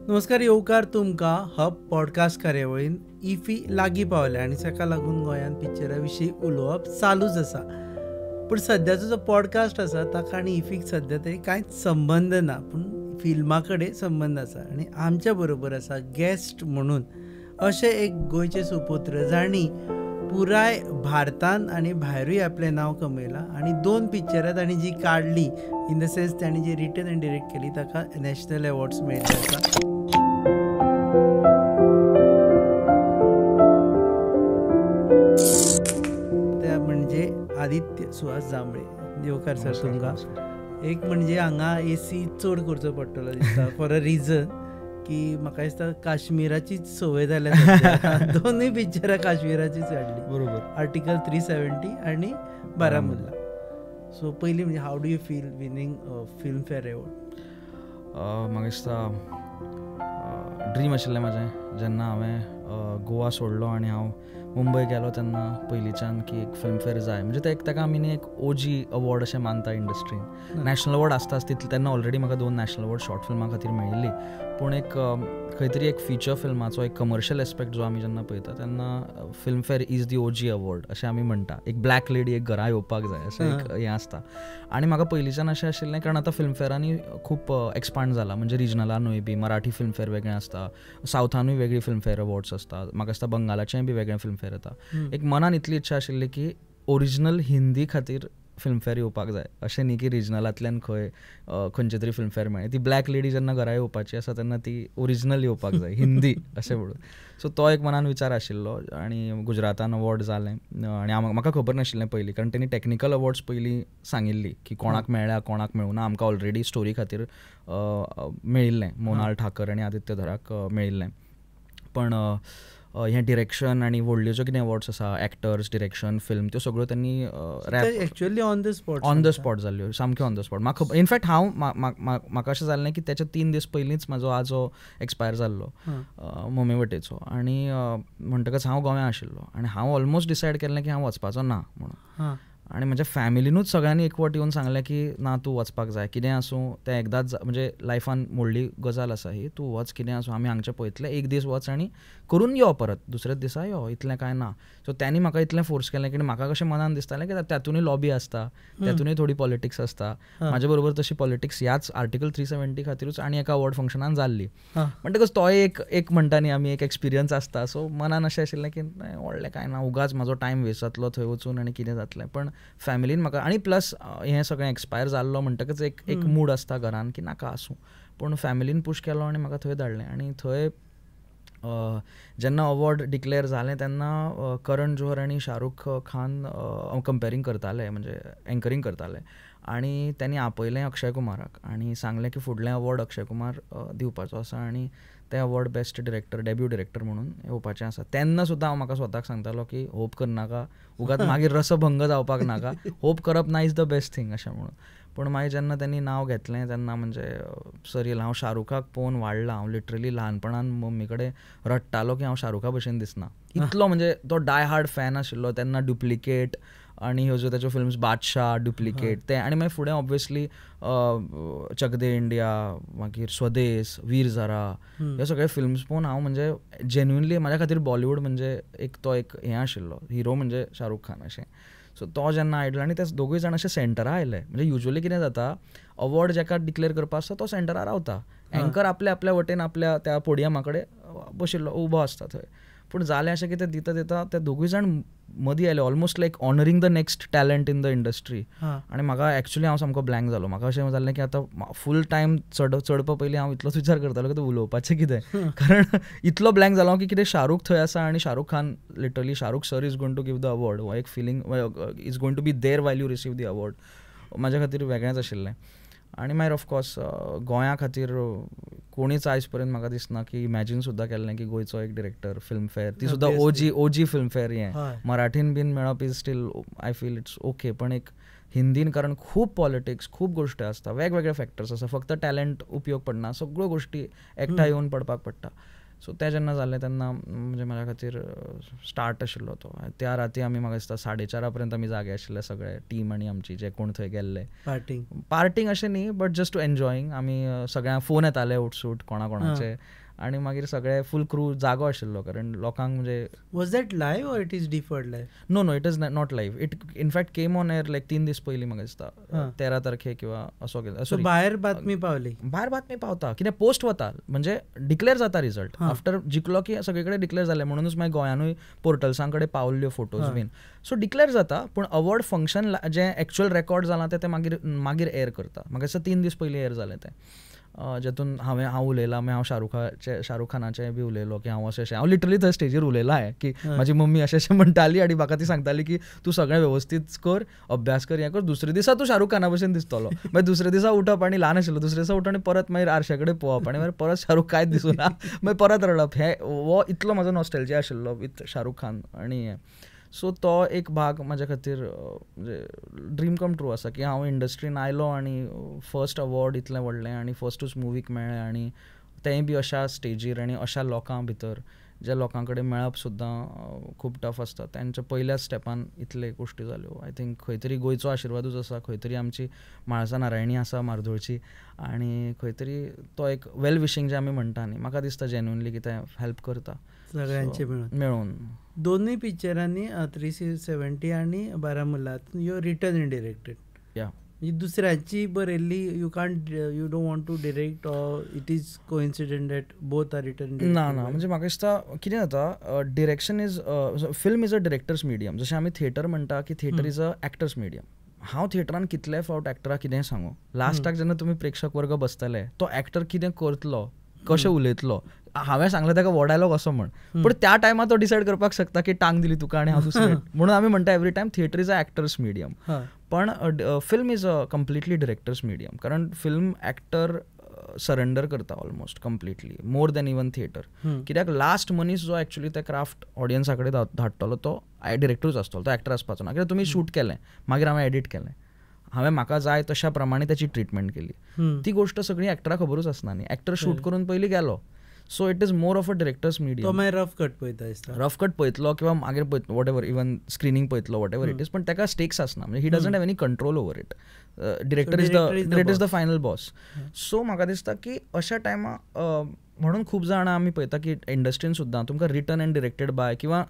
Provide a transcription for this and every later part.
नमस्कार, येवकार तुमकां हब पॉडकास्ट कार्यावळीन इफी लागीं पावल्या आनी ताका लागून गोंयांत पिक्चरा विशीं उलोवप चालूच आसा. पूण सद्याचो जो पॉडकास्ट आसा ताका आनी इफीक सद्या तरी कांयच संबंद ना, पूण फिल्मा कडेन संबंद आसा. आनी आमच्या बरोबर आसा गेस्ट म्हणून अशे एक गोंयचे सुपुत्र जाणी पुराय भारतांत आनी भायरूय आपलें नांव कमयलां आनी 2 पिक्चरां तांणी जी काडली, इन द सेन्स तांणी जी रिटन आनी डिरेक्ट केली ताका नॅशनल अवॉर्ड्स मेळिल्ले आसा. ते म्हणजे आदित्य सुहास जांबळे. देवकार सर तुमकां. एक म्हणजे हांगा एसी चड करचो पडटलो दिसता फॉर अ रिजन की म्हाका दिसता काश्मीराचीच संवय जाल्या. दोनूय पिक्चरां काश्मीराचीच काडली. बरोबर. आर्टिकल 370 आनी बारामुल्ला. सो पयलीं म्हणजे how do you feel winning Filmfare award? म्हाका दिसता ड्रीम आशिल्लें म्हाजें जेन्ना हांवें गोवा सोडलो आनी हांव मुंबय गेलो तेन्ना पयलींच्यान की एक फिल्म फेअर जाय. म्हणजे ताका आमी एक ओजी अवॉर्ड अशें मानता इंडस्ट्रीन. नॅशनल अवॉर्ड आसताच तितले तेन्ना ऑलरेडी म्हाका 2 नॅशनल अवॉर्ड शॉर्ट फिल्मा खातीर मेळिल्ली. पूण एक खंय तरी एक फीचर फिल्माचो एक कमर्शियल एस्पेक्ट जो आमी जेन्ना पळयता तेन्ना फिल्म फेअर इज दी ओजी अवॉर्ड अशें आमी म्हणटा. एक ब्लॅक लेडी एक घरा येवपाक जाय अशें एक हें आसता. आनी म्हाका पयलींच्यान अशें आशिल्लें कारण आतां फिल्म फेअरांनी खूब एक्सपांड जाला. म्हणजे रिजनलानूय बी मराठी फिल्म फेअर वेगळें आसता, सावथानूय वेगळी फिल्म फेअर अवॉर्ड्स आसता, म्हाका दिसता बंगालाचेंय बी वेगळें फिल्म फेअर येता. एक मनान इतली इच्छा आशिल्ली की ओरिजिनल हिंदी खातीर फिल्म फेअर येवपाक जाय. अशें न्ही की रिजनलांतल्यान खंयचे तरी फिल्म फेअर मेळ्ळे. ती ब्लॅक लेडी जेन्ना घरा येवपाची आसा तेन्ना ती ओरिजिनल येवपाक जाय हिंदी अशें म्हणून. सो तो एक मनान विचार आशिल्लो आनी गुजरातान अवॉर्ड जालें आनी म्हाका खबर नाशिल्लें पयलीं कारण तेणी टॅक्निकल अवॉर्ड्स पयलीं सांगिल्ली की कोणाक मेळ्ळ्या कोणाक मेळूं ना. आमकां ऑलरेडी स्टोरी खातीर मेळिल्लें, मोनाल ठाकर आनी आदित्य धराक मेळिल्लें. पण हें डिरेक्शन आनी व्हडल्यो ज्यो कितें अवॉर्ड्स आसा एक्टर्स, डिरेक्शन, फिल्म, त्यो सगळ्यो त्यांनी एक्चुअली ऑन द स्पॉट जाल्यो, सामक्यो ऑन द स्पॉट. म्हाका इनफॅक्ट म्हाका अशें जाल्लें की त्याच्या 3 दीस पयलींच म्हाजो आजो एक्सपायर जाल्लो मम्मी वटेचो. आनी म्हणटकच हांव गोंयांत आशिल्लो आनी हांव ऑलमोस्ट डिसायड केल्लें की हांव वचपाचो ना म्हणून. आनी म्हज्या फॅमिलीनूच सगळ्यांनी एकवट येवन सांगलें की ना तूं वचपाक जाय, कितें आसूं तें एकदांच, म्हणजे लायफान व्हडली गजाल आसा ही, तूं वच, कितें आसूं आमी हांगचें पळयतलें, एक दीस वच आनी करून यो परत, दुसऱ्याच दिसा यो, इतलें कांय ना. सो त्यांनी म्हाका इतलें फोर्स केलें की म्हाका कशें मनान दिसतालें की तातूंय लॉबी आसता, तातूंय थोडी पॉलिटिक्स आसता. म्हाजे बरोबर तशी पॉलिटिक्स ह्याच आर्टिकल 370 खातीरूच आनी एका अवॉर्ड फंक्शनान जाल्ली. म्हणटकच तो एक म्हणटा न्ही आमी एक एक्सपिरियन्स आसता. सो मनान अशें आशिल्लें की व्हडलें कांय ना, उगाच म्हाजो टायम वेस्ट जातलो थंय वचून आनी कितें जातलें. पण फॅमिलीन म्हाका आनी प्लस हें सगळें एक्सपायर जाल्लो म्हणटकच एक मूड आसता घरान की नाका आसूं. पूण फॅमिलीन पूश केलो आनी म्हाका थंय धाडलें. आनी थंय जेन्ना अवॉर्ड डिक्लेअर जालें तेन्ना करण जोहर आनी शाहरुख खान कंपेरींग करताले, म्हणजे एंकरींग करताले. आनी त्यांनी आपयलें अक्षय कुमाराक आनी सांगलें की फुडलें अवॉर्ड अक्षय कुमार दिवपाचो आसा आनी तें award best director, debut director म्हणून येवपाचें आसा. तेन्ना सुद्दां हांव म्हाका स्वताक सांगतालो की होप करनाका, उगाच मागीर रसभंग जावपाक नाका, होप करप ना इज द बेस्ट थिंग अशें म्हणून. पूण मागीर जेन्ना त्यांनी नांव घेतलें तेन्ना म्हणजे सर येयलें. हांव शाहरुखाक पळोवन वाडलां. हांव लिटरली ल्हानपणान मम्मी कडेन रडटालो की हांव शाहरुखा भशेन दिसना. इतलो म्हणजे तो डाय हार्ड फॅन आशिल्लो. तेन्ना डुप्लिकेट आनी ह्यो ज्यो ताच्यो फिल्म्स बादशाह, डुप्लिकेट ते, आनी मागीर फुडें ऑब्वियसली चक दे इंडिया, मागीर स्वदेस, वीर झरा, ह्यो सगळे फिल्म्स पळोवन हांव म्हणजे जेन्युनली म्हाज्या खातीर बॉलिवूड म्हणजे तो एक हें आशिल्लो, हिरो म्हणजे शाहरुख खान अशें. सो तो जेन्ना आयलो आनी ते दोगूय जाण अशे सेंटरा आयले. म्हणजे युजली कितें जाता, अवॉर्ड जेका डिक्लेअर करपा आसता तो सेंटरार रावता, एंकर आपल्या वटेन आपल्या त्या पोडियमा कडेन बशिल्लो उबो आसता थंय. पूण जालें अशें की ते दिता ते दोगूय जाण मदीं आयले, almost like honouring the next talent in the industry. आनी म्हाका एक्चुली हांव सामको ब्लँक जालो. म्हाका अशें जाल्लें की आतां फूल टायम चडपा पयलीं हांव इतलोच विचार करतालो की उलोवपाचें कितें, कारण इतलो ब्लँक जालो की कितें शाहरुख थंय आसा आनी Shahrukh Khan literally Shahrukh sir is going to give the award, हो एक feeling is going to be there while you receive the award. म्हाज्या खातीर वेगळेंच आशिल्लें. आनी मागीर ऑफकोर्स गोंया खातीर कोणीच आयज पर्यंत म्हाका दिसना की इमॅजीन सुद्दां केल्लें की गोंयचो एक डिरेक्टर फिल्म फेअर, ती सुद्दां ओजी फिल्म फेअर. हें मराठीन बीन मेळप is still I feel it's okay. पण एक हिंदीन कारण खूब पॉलिटिक्स, खूब गोश्टी आसता, वेगवेगळे फॅक्टर्स आसा, फक्त टॅलंट उपयोग पडना, सगळ्यो गोश्टी एकठांय येवन पडपाक पडटा. सो तें जेन्ना जालें तेन्ना म्हणजे म्हाज्या खातीर स्टार्ट आशिल्लो तो. त्या राती आमी म्हाका दिसता 4:30 पर्यंत आमी जागे आशिल्ले सगळे टीम आनी आमची जे कोण थंय गेल्ले. पार्टींग अशें न्ही बट जस्ट टू एन्जॉयींग. आमी सगळ्यांक फोन येताले उठसूट कोणाचे आनी मागीर सगळे फूल क्रू जागो आशिल्लो कारण लोकांक म्हणजे. Was that live or it is deferred live? No it is not live. It in fact came on air like 3 दीस पयलीं म्हाका दिसता 13 तारखेक किंवा असो. भायर बातमी पावली? भायर बातमी पावता कितें पोस्ट वता म्हणजे डिक्लेअर जाता रिजल्ट आफ्टर जिखलो की सगळे कडेन डिक्लेअर जालें म्हणूनच मागीर गोंयानूय पोर्टल्सां कडेन पावल्ल्यो फोटोज बीन. सो डिक्लेअर जाता पूण अवॉर्ड फंक्शन जें एक्चुअल रेकॉर्ड जालां तें मागीर एअर करता. म्हाका दिसता 3 दीस पयलीं एअर जालें तें. जेतून हांव उलयलां मागीर हांव शाहरुख खानाचें बी उलयलो की हांव लिटरली थंय स्टेजीर उलयलां हांवें की म्हाजी मम्मी अशें म्हणटाली आनी म्हाका ती सांगताली की तूं सगळें वेवस्थीत कर, अभ्यास कर, हें कर, दुसरे दिसा तूं शाहरुख खाना भशेन दिसतलो. मागीर दुसरे दिसा उठप आनी ल्हान आशिल्लो दुसरे दिसा उठप आनी परत मागीर आरशे कडेन पळोवप आनी मागीर परत शाहरुख कांयच दिसूना मागीर परत रडप. हो इतलो म्हाजो नॉस्टॅल्जिया आशिल्लो विथ शाहरुख खान आनी हें. सो तो एक भाग म्हाज्या खातीर म्हणजे ड्रीम कम ट्रू आसा की हांव इंडस्ट्रीन आयलो आनी फर्स्ट अवॉर्ड इतलें व्हडलें आनी फर्स्टूच मुवीक मेळ्ळें आनी तेंय बी अशा स्टेजीर आनी अशा लोकां भितर ज्या लोकां कडेन मेळप सुद्दां खूब टफ आसता. तांच्या पयल्याच स्टेपान इतले गोश्टी जाल्यो. आय थिंक खंय तरी गोंयचो आशिर्वादूच आसा, खंय तरी आमची म्हाळसा नारायणी आसा मार्दोळची आनी खंय तरी तो एक वेल विशींग जे आमी म्हणटा न्ही म्हणजे म्हाका दिसता जेन्युअनली की तें हेल्प करता सगळ्यांचे मेळून. दोनूय पिक्चरांनी 370 आनी Baramulla you written and directed. या दुसऱ्याची बरयल्ली you don't want to direct or it is coincident that both are written? ना म्हणजे म्हाका दिसता कितें जाता direction is film is a director's medium. जशें आमी थिएटर म्हणटा की theatre is a actor's medium. हांव थिएटरान कितलेय फावट एक्टराक कितें सांगू लास्टाक जेन्ना तुमी प्रेक्षक वर्ग बसतले तो एक्टर कितें करतलो कशें उलयतलो हांवें सांगलें ताका हो डायलॉग असो म्हण पूण त्या टायमार तो डिसायड करपाक शकता की टांग दिली तुका आनी हांव दुसरें म्हणून आमी म्हणटा every time theatre is a actor's medium. पण film is a completely director's medium कारण फिल्म एक्टर सरेंडर करता almost completely more than even theatre. कित्याक लास्ट मनीस जो एक्चुअली ते क्राफ्ट ऑडियन्सा कडेन धाडटलो तो डिरेक्टरूच आसतलो, तो एक्टर आसपाचो ना. कित्याक तुमी शूट केलें मागीर हांवें एडिट केलें, हांवें म्हाका जाय तशा प्रमाणे त्याची ट्रिटमेंट केली. ती गोष्ट सगळी एक्टराक खबरूच आसना न्ही. एक्टर शूट करून पयलीं गेलो. So it is more of a director's medium. तो मागीर रफ कट पळयता रफ कट पळयतलो किंवा मागीर वॉट एवर इवन स्क्रिनींग पळयतलो वॉट एवर इट इज पण ताका स्टेक्स आसना म्हणजे he doesn't have any control over it. Director is the final boss. So म्हाका दिसता की अशा टायमा म्हणून खूब जाणां आमी पळयता की इंडस्ट्रीन सुद्दां तुमकां रिटन एंड डिरेक्टेड बाय किंवा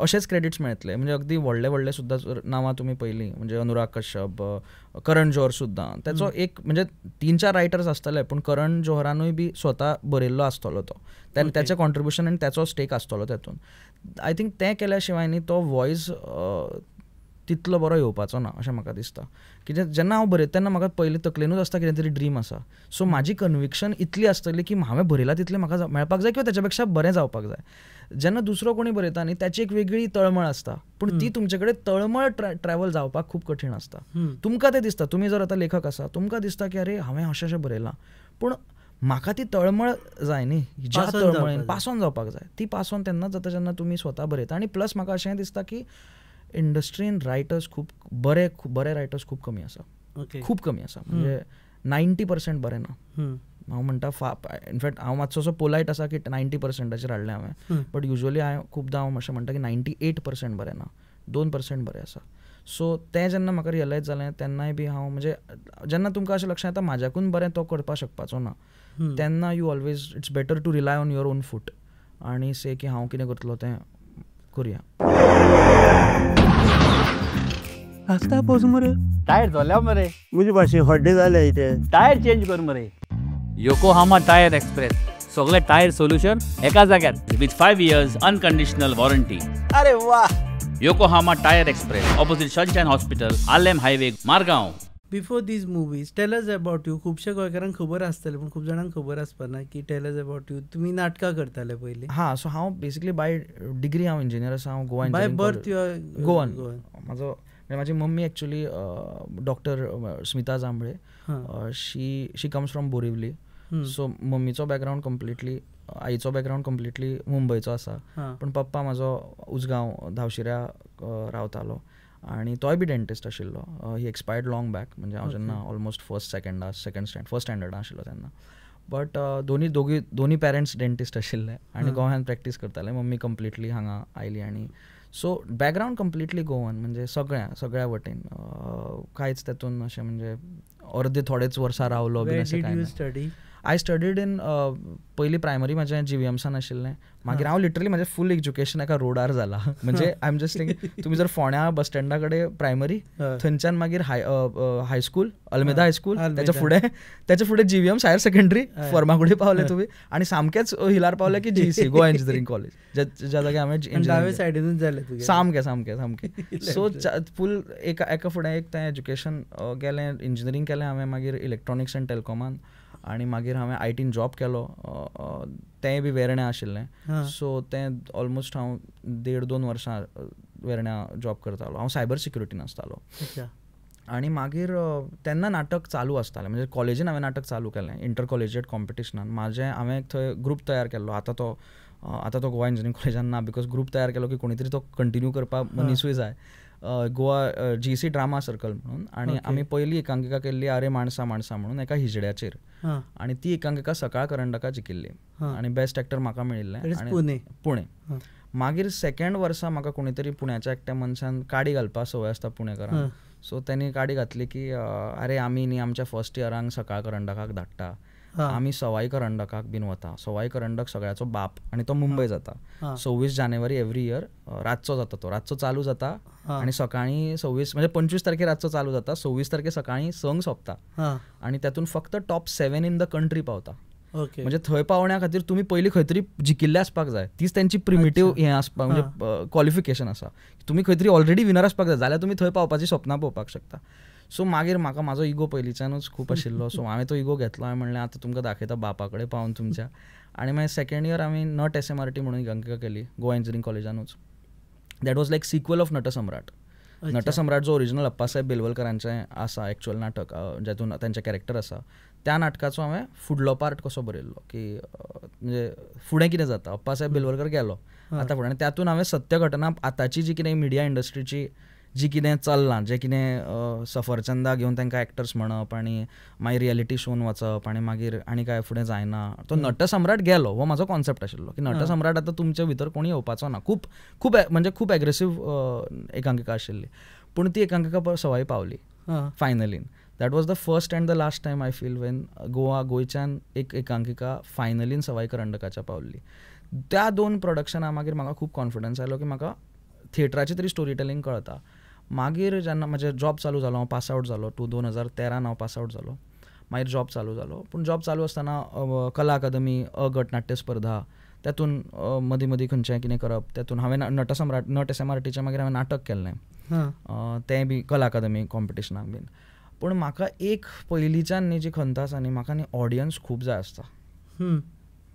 अशेच क्रेडिट्स मेळटले. म्हणजे अगदी व्हडले सुद्दां नांवां तुमी पयलीं म्हणजे अनुराग कश्यप, करण जोहर सुद्दां ताचो एक म्हणजे 3-4 रायटर्स आसतले पूण करण जोहरानूय बी स्वता बरयल्लो आसतलो तो त्याचें कॉन्ट्रिब्युशन आनी त्याचो स्टेक आसतलो तातूंत. आय थिंक तें केल्या शिवाय न्ही तो वॉयस तितलो बरो येवपाचो ना अशें म्हाका दिसता. कित्याक जेन्ना हांव बरयता तेन्ना म्हाका पयलीं तकलेनूच आसता कितें तरी ड्रीम आसा. सो म्हाजी कन्विक्शन इतली आसतली की हांवें बरयलां तितलें म्हाका मेळपाक जाय किंवा तेच्या पेक्षा बरें जावपाक जाय. जेन्ना दुसरो कोणी बरयता न्ही त्याची एक वेगळी तळमळ आसता पूण ती तुमचे कडेन तळमळ ट्रॅव्हल जावपाक खूब कठीण आसता. तुमकां तें दिसता तुमी जर आतां लेखक आसा तुमकां दिसता की अरे हांवें अशें बरयलां पूण म्हाका ती तळमळ जाय न्ही ज्या तळमळेन पास ऑन जावपाक जाय ती पास ऑन तेन्नाच जाता जेन्ना तुमी स्वता बरयता. आनी प्लस म्हाका अशेंय दिसता की इंडस्ट्रीन रायटर्स खूब बरे रायटर्स खूब कमी आसा. खूब कमी आसा म्हणजे 90% बरे ना. हांव म्हणटा इनफॅक्ट हांव मातसो असो पोलायट आसा की 90%चेर हाडलें हांवें बट युजली हांव खुबदां हांव अशें म्हणटा की 98% बरें ना 2% बरें आसा. सो तें जेन्ना म्हाका रियलायज जालें तेन्नाय बी हांव म्हणजे जेन्ना तुमकां अशें लक्षांत येता म्हाज्याकून बरें तो करपाक शकपाचो ना तेन्ना you always it's better to rely on your own foot आनी से की हांव कितें करतलो तें करुया. आस्ता पोस मरे टायर झाल्या मरे मुझे भाशे हड्डे जाले इथे टायर चेंज कर मरे. योकोहामा टायर एक्सप्रेस सगळे टायर सोल्युशन एका जाग्यार विथ 5 years अनकंडिशनल वॉरंटी. अरे वा. Yokohama tyre express opposite sunshine hospital Alem highway Margao. Before these movies tell us about you. खुबशे गोंयकारांक खबर आसतलें पूण खूब जाणांक खबर आसपाना की टेल अस अबाउट यू. तुमी नाटकां करताले पयलीं? हां. सो हांव बेसिकली बाय डिग्री हांव इंजिनियर आसा. हांव Goa by birth you are Goan. म्हाजी mummy actually doctor Smita Jambhale. She comes from Borivali. So मम्मीचो बॅकग्रावंड कंप्लिटली आईचो बॅकग्रावंड कंप्लिटली मुंबयचो आसा पूण पप्पा म्हाजो उजगांव धावशिऱ्या रावतालो आनी तोय बी डेंटिस्ट आशिल्लो. ही एक्सपायर्ड लाँग बॅक म्हणजे हांव जेन्ना ऑलमोस्ट फर्स्ट स्टँडर्डां आशिल्लो तेन्ना. बट दोनी पेरंट्स डेंटिस्ट आशिल्ले आनी गोंयांत प्रॅक्टीस करताले. मम्मी कंप्लिटली हांगा आयली आनी सो बॅकग्रावंड कंप्लिटली गोवन, म्हणजे सगळ्या वटेन कांयच तेतून अशें म्हणजे अर्दे थोडेच वर्सां रावलो बीन अशें कांय ना. आय स्टडीड इन पयलीं प्रायमरी म्हाजें GVMसान आशिल्लें. मागीर हांव लिटरली म्हाजें फूल एज्युकेशन एका रोडार जालां. म्हणजे आय एम जस्ट तुमी जर फोंड्या बस स्टँडा कडेन प्रायमरी, थंयच्यान मागीर हायस्कूल अल्मेदा हायस्कूल, त्याच्या फुडें GVMs हायर सेकंडरी फर्मागुडी पावले तुमी, आनी सामकेच हिलार पावले की GC गोवा इंजिनियरींग कॉलेज, ज्या जाग्यार हांवें सामकें. सो फूल एका फुडें एक तें एज्युकेशन केलें, इंजिनियरींग केलें हांवें. मागीर इलेक्ट्रॉनिक्स एंड टॅलिकॉमान, आनी मागीर हांवें ITन जॉब केलो. तेंय बी वेर्णें आशिल्लें. सो तें ऑलमोस्ट हांव 1.5-2 वर्सां वेर्ण्या जॉब करतालो. हांव सायबर सिक्युरिटीन आसतालो. आनी मागीर तेन्ना नाटक चालू आसतालें, म्हणजे कॉलेजीन हांवें नाटक चालू केलें इंटर कॉलेजिएट कॉम्पिटिशनान. हांवें थंय ग्रूप तयार केल्लो. आतां तो गोवा इंजिनियरींग कॉलेजान ना, बिकॉज ग्रूप तयार केलो की कोणी तरी तो कंटिन्यू करपाक मनीसूय जाय. गोवा GC ड्रामा सर्कल म्हणून. आनी आमी पयली एकांकिका केल्ली आरे माणसा म्हणून एका हिजड्याचेर. आनी ती एकांकिका सकाळ करंडका जिखिल्ली आनी बेस्ट एक्टर म्हाका मेळिल्लें पुणे. मागीर सेकंड वर्सा म्हाका कोणी तरी पुण्याच्या एकट्या मनशान काडी घालपाक संवय आसता पुणेकारांक. सो तेणी काडी घातली की आरे आमी न्ही आमच्या फर्स्ट इयरांक सकाळ करंडकाक धाडटा, आमी सवाई करंडकाक बीन वता. सवाई करंडक सगळ्याचो बाप आनी तो मुंबय जाता. 26 जानेवारी एवरी इयर रातचो जाता. तो रातचो चालू जाता आनी सकाळीं 25 तारखेर रातचो चालू जाता, 26 तारखेर सकाळीं 6 सोंपता. आनी तातूंत फक्त टॉप 7 इन द कंट्री पावता. म्हणजे थंय पावण्या खातीर तुमी पयलीं खंय तरी जिकिल्ले आसपाक जाय. तीच तेंची प्रिमिटीव हें आसपाक म्हणजे क्वॉलिफिकेशन आसा. तुमी खंय तरी ऑलरेडी विनर आसपाक जाय जाल्यार तुमी थंय पावपाची सपनां पळोवपाक शकता. सो मागीर म्हाका म्हाजो इगो पयलींच्यानूच खूब आशिल्लो. सो हांवें तो इगो घेतलो. हांवें म्हणलें आतां तुमकां दाखयता बापा कडेन पावून तुमच्या. आनी मागीर सेकंड इयर हांवें नट SMRT म्हणून एकांकिका केली गोवा इंजिनियरींग कॉलेजानूच. That was like sequel of Natsamrat. Natsamrat जो ओरिजिनल अप्पासाहेब बेलवलकरांचें आसा एक्चुअल नाटक, जेतून तेंचें कॅरेक्टर आसा, त्या नाटकाचो हांवें फुडलो पार्ट कसो बरयल्लो की म्हणजे फुडें कितें जाता. अप्पासाहेब बेलवलकर गेलो आतां फुडें, आनी तातूंत हांवें सत्य घटना आतांची जी कितें मिडिया इंडस्ट्रीची जी कितें चल्लां, जें कितें सफरचंदा घेवन तांकां एक्टर्स म्हणप आनी मागीर रियलिटी शोन वचप आनी मागीर आनी काय फुडें जायना, तो नटसम्राट गेलो. हो म्हाजो कॉन्सेप्ट आशिल्लो की नटसम्राट आतां तुमच्या भितर कोणी येवपाचो ना. खूब एग्रेसीव एकांकिका आशिल्ली. पूण ती एकांकिका सवाय पावली फायनलीन. That was the first and the last time I feel when गोंयच्यान एक एकांकिका फायनलीन सवाय करंडकाच्या पावल्ली. त्या 2 प्रोडक्शनां मागीर म्हाका खूब कॉन्फिडन्स आयलो की म्हाका थिएटराची तरी स्टोरी टेलिंग कळटा. मागीर जेन्ना म्हजें जॉब चालू जालो, हांव पास आवट जालो 2013 हांव पास आवट जालो. मागीर जॉब चालू जालो. पूण जॉब चालू आसतना कला अकादमी, गट नाट्य स्पर्धा, तेतून मदीं मदीं खंयचें कितें करप, तेतून हांवें नट SMRTचें मागीर हांवें नाटक केल्लें, तें बी कला अकादमी कॉम्पिटिशनाक बीन. पूण म्हाका एक पयलींच्यान न्ही जी खंत आसा न्ही, म्हाका न्ही ऑडियन्स खूब जाय आसता.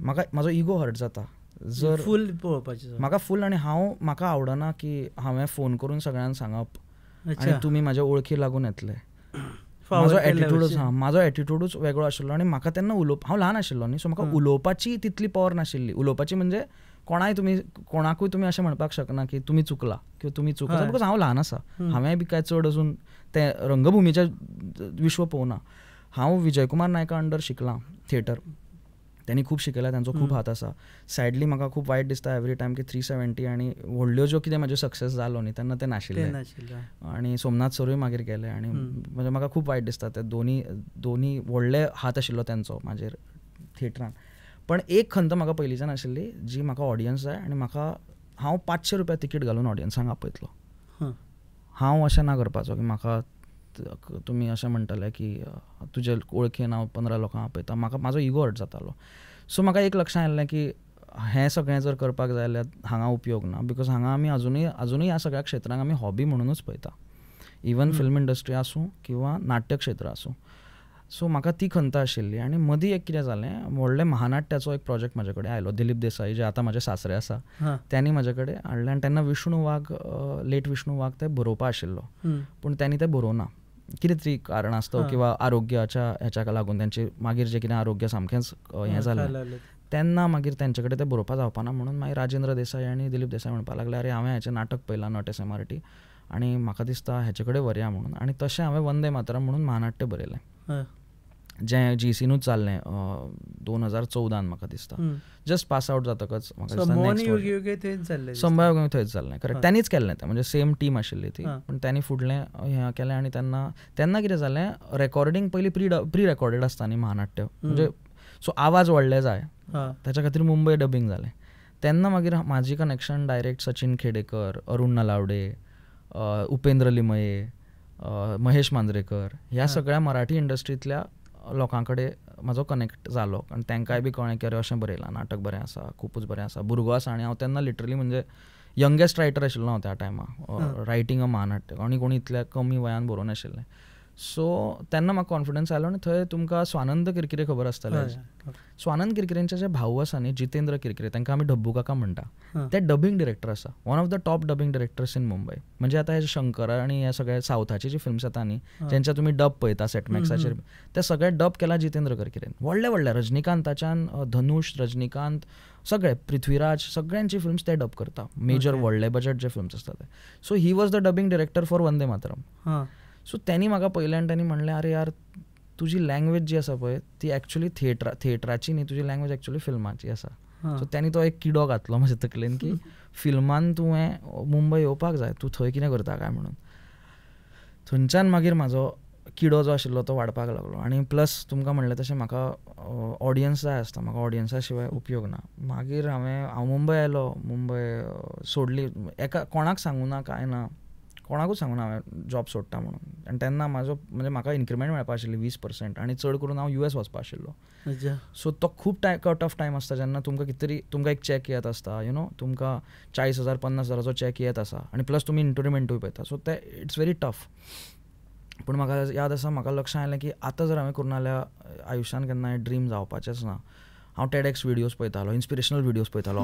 म्हाजो इगो हर्ट जाता जर फूल पळोवपाचें म्हाका फूल. आनी म्हाका आवडना की हांवें फोन करून सगळ्यांक सांगप आनी तुमी म्हाज्या वळखी लागून येतले. म्हाजो एटिट्यूडूच वेगळो आशिल्लो. आनी म्हाका तेन्ना हांव ल्हान आशिल्लो न्ही, सो म्हाका उलोवपाची तितली पावर नाशिल्ली. उलोवपाची म्हणजे कोणाकूय तुमी अशें म्हणपाक शकना की तुमी चुकला किंवा तुमी चुकता, बिकॉज हांव ल्हान आसा. हांवें बी काय चड अजून तें रंगभुमीचें विश्व पळोवना. हांव विजयकुमार नायका अंडर शिकलां थिएटर. त्यांनी खूब शिकयला, तांचो खूब हात आसा. सॅडली म्हाका खूब वायट दिसता एवरी टायम की 370 आनी व्हडल्यो ज्यो कितें म्हाज्यो सक्सेस जालो न्ही तेन्ना तें नाशिल्लें. आनी सोमनाथ सरूय मागीर गेले आनी म्हणजे म्हाका खूब वायट दिसता. ते दोनी व्हडले हात आशिल्लो तेंचो म्हाजेर थिएटरान. पण एक खंत म्हाका पयलींच्यान आशिल्ली जी म्हाका ऑडियन्स जाय. आनी हांव 500 रुपया तिकीट घालून ऑडियन्सांक आपयतलो. हांव अशें ना करपाचो की म्हाका तुमी अशें म्हणटले की तुजे वळखीन हांव 15 लोकांक आपयता. म्हाजो इगो हर्ट जातालो. सो म्हाका एक लक्षांत आयलें की हें सगळें जर करपाक जाय जाल्यार हांगा उपयोग ना, बिकॉज हांगा आमी अजुनूय ह्या सगळ्या क्षेत्रांक आमी हॉबी म्हणूनच पळयता, इवन फिल्म इंडस्ट्री आसूं किंवा नाट्य क्षेत्र आसूं. सो म्हाका ती खंत आशिल्ली. आनी मदीं एक कितें जालें, व्हडले महानाट्याचो एक प्रोजेक्ट म्हाजे कडेन आयलो. दिलीप देसाई जे आतां म्हाजे सासरे आसा त्यांनी म्हाजे कडेन हाडलें. आनी तेन्ना विष्णू वाघ, लेट विष्णू वाघ ते बरोवपा आशिल्लो, पूण त्यांनी तें बरोवना कितें तरी कारण आसता किंवा आरोग्याच्या हेच्याक लागून. तेंचे मागीर जें कितें आरोग्य सामकेंच हें जालें तेन्ना मागीर तेंचे कडेन तें बरोवपा जावपाना. म्हणून मागीर राजेंद्र देसाई आनी दिलीप देसाई म्हणपाक लागले अरे हांवें हेचें नाटक पळयलां नट SMRT आनी म्हाका दिसता हेचे कडेन व्हरया म्हणून. आनी तशें हांवें वंदे मातरम म्हणून महानाट्य बरयलें. जें जीसीनूच जाल्लें 2014 म्हाका दिसता. जस्ट पास आउट जातकच संभाव्य थंयच जाल्लें. करेक्ट. त्यांनीच केल्लें तें, म्हणजे सेम टीम आशिल्ली ती, पण त्यांनी फुडलें हें केलें. आनी तेन्ना कितें जालें, रेकॉर्डिंग पयलीं प्री रेकॉर्डेड आसता न्ही महानाट्य, म्हणजे सो आवाज व्हडले जाय, त्याच्या खातीर मुंबय डबिंग जालें. तेन्ना मागीर म्हाजी कनेक्शन डायरेक्ट सचिन खेडेकर, अरुण नलावडे, उपेंद्र लिमये, महेश मांद्रेकर ह्या सगळ्या मराठी इंडस्ट्रींतल्या लोकां कडेन म्हाजो कनेक्ट जालो. आनी तांकांय बी कळ्ळें की अरे अशें बरयलां, नाटक बरें आसा, खूबच बरें आसा, भुरगो आसा. आनी हांव तेन्ना लिटरली म्हणजे यंगेस्ट रायटर आशिल्लो हांव त्या टायमार, रायटींग अ महानाट्य, आनी कोणी इतल्या कमी वयान बरोवन नाशिल्लें. सो तेन्ना म्हाका कॉन्फिडन्स आयलो. आनी थंय तुमकां स्वानंद किरकिरे खबर आसतलें. स्वानंद किरकिरेंचे जे भाऊ आसा न्ही, जितेंद्र किरकिरे, तांकां आमी डब्बू काका म्हणटा, ते डबिंग डिरेक्टर आसा, one of the top dubbing directors in Mumbai. म्हणजे आतां हे शंकर आनी हे सगळे सावथाचे जे फिल्म्स येता न्ही, जेंच्या तुमी डब पळयता सेटमॅक्साचेर, ते सगळे डब केला जितेंद्र किरकिरेन. व्हडले रजनीकांताच्यान धनुष, रजनीकांत, सगळे पृथ्वीराज, सगळ्यांची फिल्म्स ते डब करता, मेजर व्हडले बजेट जे फिल्म्स आसता ते. So he was the dubbing director for Vande Mataram. So त्यांनी म्हाका पयलें आनी त्यांनी म्हणलें, अरे यार तुजी लँग्वेज जी आसा पळय ती एक्चुली थिएटराची न्ही, तुजी लँग्वेज एक्चुली फिल्माची आसा. सो त्यांनी तो एक किडो घातलो म्हज्या तकलेन की फिल्मान तुवें मुंबय येवपाक जाय, तूं थंय कितें करता काय म्हणून. थंयच्यान मागीर म्हाजो किडो जो आशिल्लो तो वाडपाक लागलो. आनी प्लस तुमकां म्हणलें तशें म्हाका ऑडियन्स जाय आसता, म्हाका ऑडियन्सा शिवाय उपयोग ना. मागीर हांव मुंबय आयलो, मुंबय सोडली, एका कोणाक सांगूं ना, काय ना, कोणाकूच सांगूं ना हांवें जॉब सोडटा म्हणून. आनी तेन्ना म्हणजे म्हाका इन्क्रिमेंट मेळपा आशिल्ली 20%, आनी चड करून हांव US वचपा आशिल्लो. सो तो खूब कट ऑफ टायम आसता जेन्ना तुमकां कितें तरी तुमकां एक चॅक येत आसता, तुमकां 40,000-50,000चो चॅक येत आसा, आनी प्लस तुमी इंटरमेंटूय पळयता. सो ते इट्स व्हेरी टफ. पूण म्हाका याद आसा, म्हाका लक्षांत आयलें की आतां जर हांवें करून नाल्यार आयुश्यान केन्नाय ड्रीम जावपाचेंच ना. हांव TEDx व्हिडियोज पळयतालो, इन्स्पिरेशनल व्हिडियोज पळयतालो,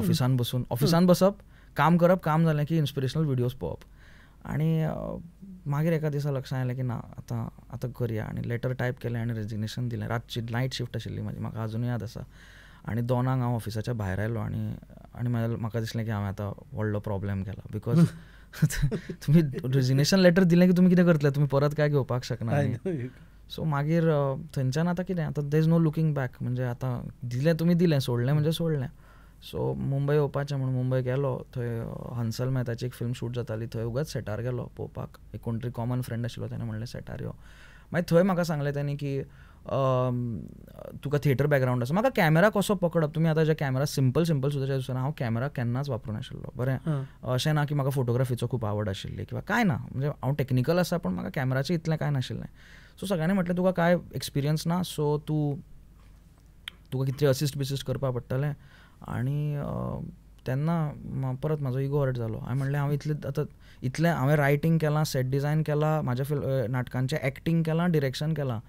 ऑफिसान बसप, काम करप, काम जालें की इन्स्पिरेशनल व्हिडियोज पळोवप. आनी मागीर एका दिसा लक्षांत आयलें की ना, आतां करया. आनी लेटर टायप केलें आनी रेजिग्नेशन दिलें. रातची नायट शिफ्ट आशिल्ली म्हाजी, म्हाका अजुनूय याद आसा. आनी 2 हांव ऑफिसाच्या भायर आयलो. आनी म्हाका दिसलें की हांवें आतां व्हडलो प्रॉब्लेम केला. बिकॉज तुमी रेजिग्नेशन लेटर दिलें की तुमी कितें करतले, तुमी परत काय घेवपाक शकना. सो मागीर थंयच्यान आतां कितें, आतां there is no looking back. म्हणजे आतां दिलें तुमी दिलें, सोडलें म्हणजे सोडलें. सो मुंबय येवपाचें म्हणून मुंबय गेलो. थंय हंसल मेहताची एक फिल्म शूट जाताली, थंय उगाच सेटार गेलो पळोवपाक. एक कोण तरी कॉमन फ्रेंड आशिल्लो, ताणें म्हणलें सेटार यो. मागीर थंय म्हाका सांगलें तांणी की तुका थिएटर बॅकग्रावंड आसा. म्हाका कॅमेरा कसो पकडप, तुमी आतां जे कॅमेरा सिंपल सुद्दां जे दिसना, हांव कॅमेरा केन्नाच वापरूं नाशिल्लो. बरें, अशें ना की म्हाका फोटोग्राफीचो खूब आवड आशिल्ली किंवा काय ना, म्हणजे हांव टेक्निकल आसा, पण म्हाका कॅमेराचें इतलें काय नाशिल्लें. सो सगळ्यांनी म्हटलें तुका काय एक्सपिरियन्स ना, सो तुका कितें तरी असिस्ट करपा पडटलें. आनी तेन्ना परत म्हाजो इगो हर्ट जालो. हांवें म्हणलें हांव इतलें हांवें रायटींग केलां, सेट डिझायन केलां, म्हाज्या नाटकांचें एक्टींग केलां, डिरेक्शन केलां.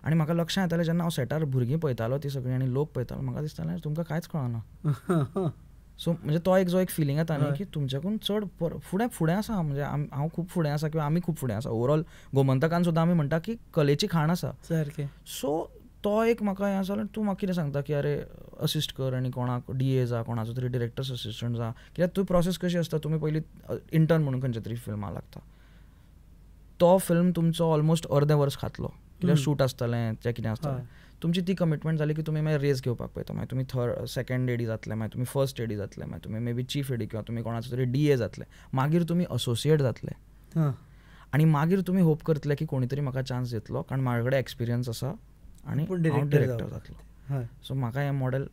आनी म्हाका लक्षांत येतालें जेन्ना हांव सेटार भुरगीं पळयतालो ती सगळीं आनी लोक पळयतालो, म्हाका दिसतालें तुमकां कांयच कळना. सो म्हणजे तो एक फिलींग येता न्ही की तुमच्याकून चड फुडें आसा. म्हणजे हांव खूब फुडें आसा किंवा आमी खूब फुडें आसा. ओवरऑल गोमंतकान सुद्दां आमी म्हणटा की कलेची खाण आसा सारकें. सो तो एक म्हाका हें जालो. तूं म्हाका कितें सांगता की अरे असिस्ट कर आनी कोणाक DA जा, कोणाचो तरी डिरेक्टर्स असिस्टंट जा. कित्याक तुजी प्रोसेस कशी आसता, तुमी पयलीं इंटर्न म्हणून खंयच्या तरी फिल्माक लागता. तो फिल्म तुमचो ऑलमोस्ट अर्दें वर्स खातलो, कित्याक शूट आसतलें, जें कितें आसतलें. तुमची ती कमिटमेंट जाली की तुमी मागीर रेस घेवपाक पळयता. मागीर तुमी सेकंड AD जातले, मागीर तुमी फर्स्ट AD जातले, मागीर तुमी मे बी चीफ AD किंवा तुमी कोणाचो तरी DA जातले, मागीर तुमी असोसिएट जातले. आनी मागीर तुमी होप करतले की कोणी तरी म्हाका चान्स दितलो, कारण म्हाजे कडेन एक्सपिरियन्स आसा आनी हांव डिरेक्टर जातलो. सो म्हाका हें मॉडेल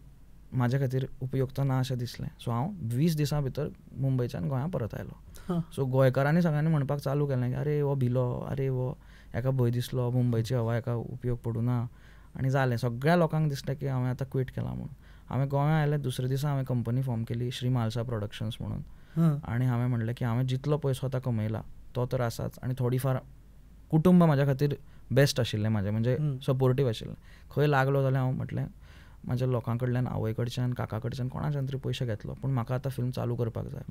म्हाज्या खातीर उपयुक्त ना अशें दिसलें. सो हांव 20 दिसां भितर मुंबयच्यान गोंयां परत आयलो. सो गोंयकारांनी सगळ्यांनी म्हणपाक चालू केलें की अरे हो भिलो, अरे हो हेका भंय दिसलो, मुंबयची हवा हेका उपयोग पडूं ना. आनी जालें, सगळ्या लोकांक दिसलें की हांवें आतां क्वीट केलां म्हणून. हांवें गोंयां आयलें, दुसरे दिसा हांवें कंपनी फॉर्म केली, श्री म्हालसा प्रोडक्शन्स म्हणून. आनी हांवें म्हणलें की हांवें जितलो पयसो आतां कमयला तो तर आसाच, आनी थोडी फार कुटुंब म्हाज्या खातीर बेस्ट आशिल्लें म्हाजें, म्हणजे सपोर्टीव आशिल्लें. खंय लागलो जाल्यार हांव म्हटलें म्हाज्या लोकां कडल्यान, आवय कडच्यान, काका कडच्यान, कोणाच्यान तरी पयशे घेतलो, पूण म्हाका आतां फिल्म चालू करपाक जाय.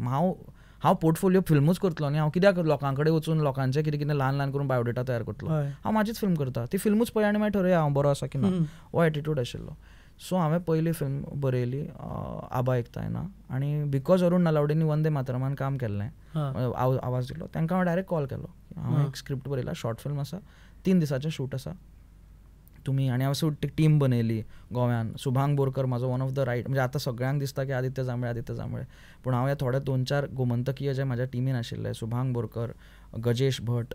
हांव पोर्टफोलियो फिल्मूच करतलो न्ही. हांव कित्याक लोकां कडेन वचून लोकांचें कितें कितें ल्हान करून बायोडेटा तयार करतलो. हांव म्हाजीच फिल्म करता, ती फिल्मूच पळय आनी मागीर ठरया हांव बरो आसा की ना. हो एटिट्यूड आशिल्लो. सो हांवें पयली फिल्म बरयली, आबा एकताय ना. आनी बिकॉज अरुण नलावडेंनी वंदे मातरमान काम केल्लें, आवाज दिलो, तांकां हांवें डायरेक्ट कॉल केलो. हांवें एक स्क्रिप्ट बरयला, शॉर्ट फिल्म आसा, 3 दिसाचें शूट आसा, तुमी आनी हांवें ती टीम बनयली गोव्यान. शुभांग बोरकर म्हाजो वन ऑफ द रायट, म्हणजे आतां सगळ्यांक दिसता की आदित्य जांबळे, पूण हांव हे थोडे 2-4 गोमंतकीय जे म्हाज्या टिमीन आशिल्ले, शुभांग बोरकर, गजेश भट,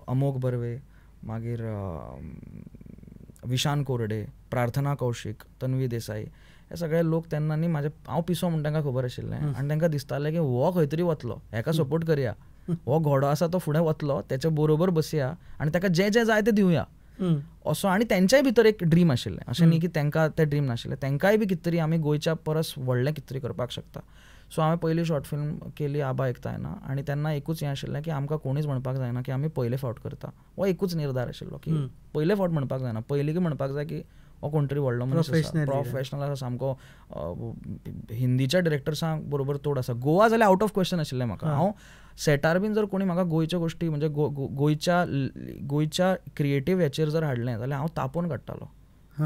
अमोग बर्वे, मागीर विशान कोरडे, प्रार्थना कौशिक, तन्वी देसाई, हे सगळे लोक तेन्ना न्ही हांव पिसो म्हण तांकां खबर आशिल्लें आनी तांकां दिसतालें की हो खंय तरी वतलो, हेका सपोर्ट करया, हो घोडो आसा तो फुडें वतलो, तेच्या बरोबर बसया आनी ताका जें जें जाय तें दिवया असो. आनी तेंच्याय भितर एक ड्रीम आशिल्लें, अशें न्ही की तांकां तें ड्रीम नाशिल्लें, तांकांय बी कितें तरी आमी गोंयच्या परस व्हडलें कितें तरी करपाक शकता. सो हांवें पयली शॉर्ट फिल्म केली आबा एकता येना, आनी तेन्ना एकूच हें आशिल्लें की आमकां कोणीच म्हणपाक जायना की आमी पयले फावट करता. हो एकूच निर्धार आशिल्लो की पयले फावट म्हणपाक जायना, पयलीं की म्हणपाक जाय की हो कोण तरी व्हडलो मनीस आसा, प्रोफेशनल आसा सामको, हिंदीच्या डिरेक्टर्सां बरोबर तोड आसा. गोवा जाल्यार आउट ऑफ क्वेश्चन आशिल्लें म्हाका. हांव सेटार बीन जर कोणी म्हाका गोंयच्या गोश्टी म्हणजे गोंयच्या क्रिएटीव हेचेर जर हाडलें जाल्यार हांव तापोवन काडटालो.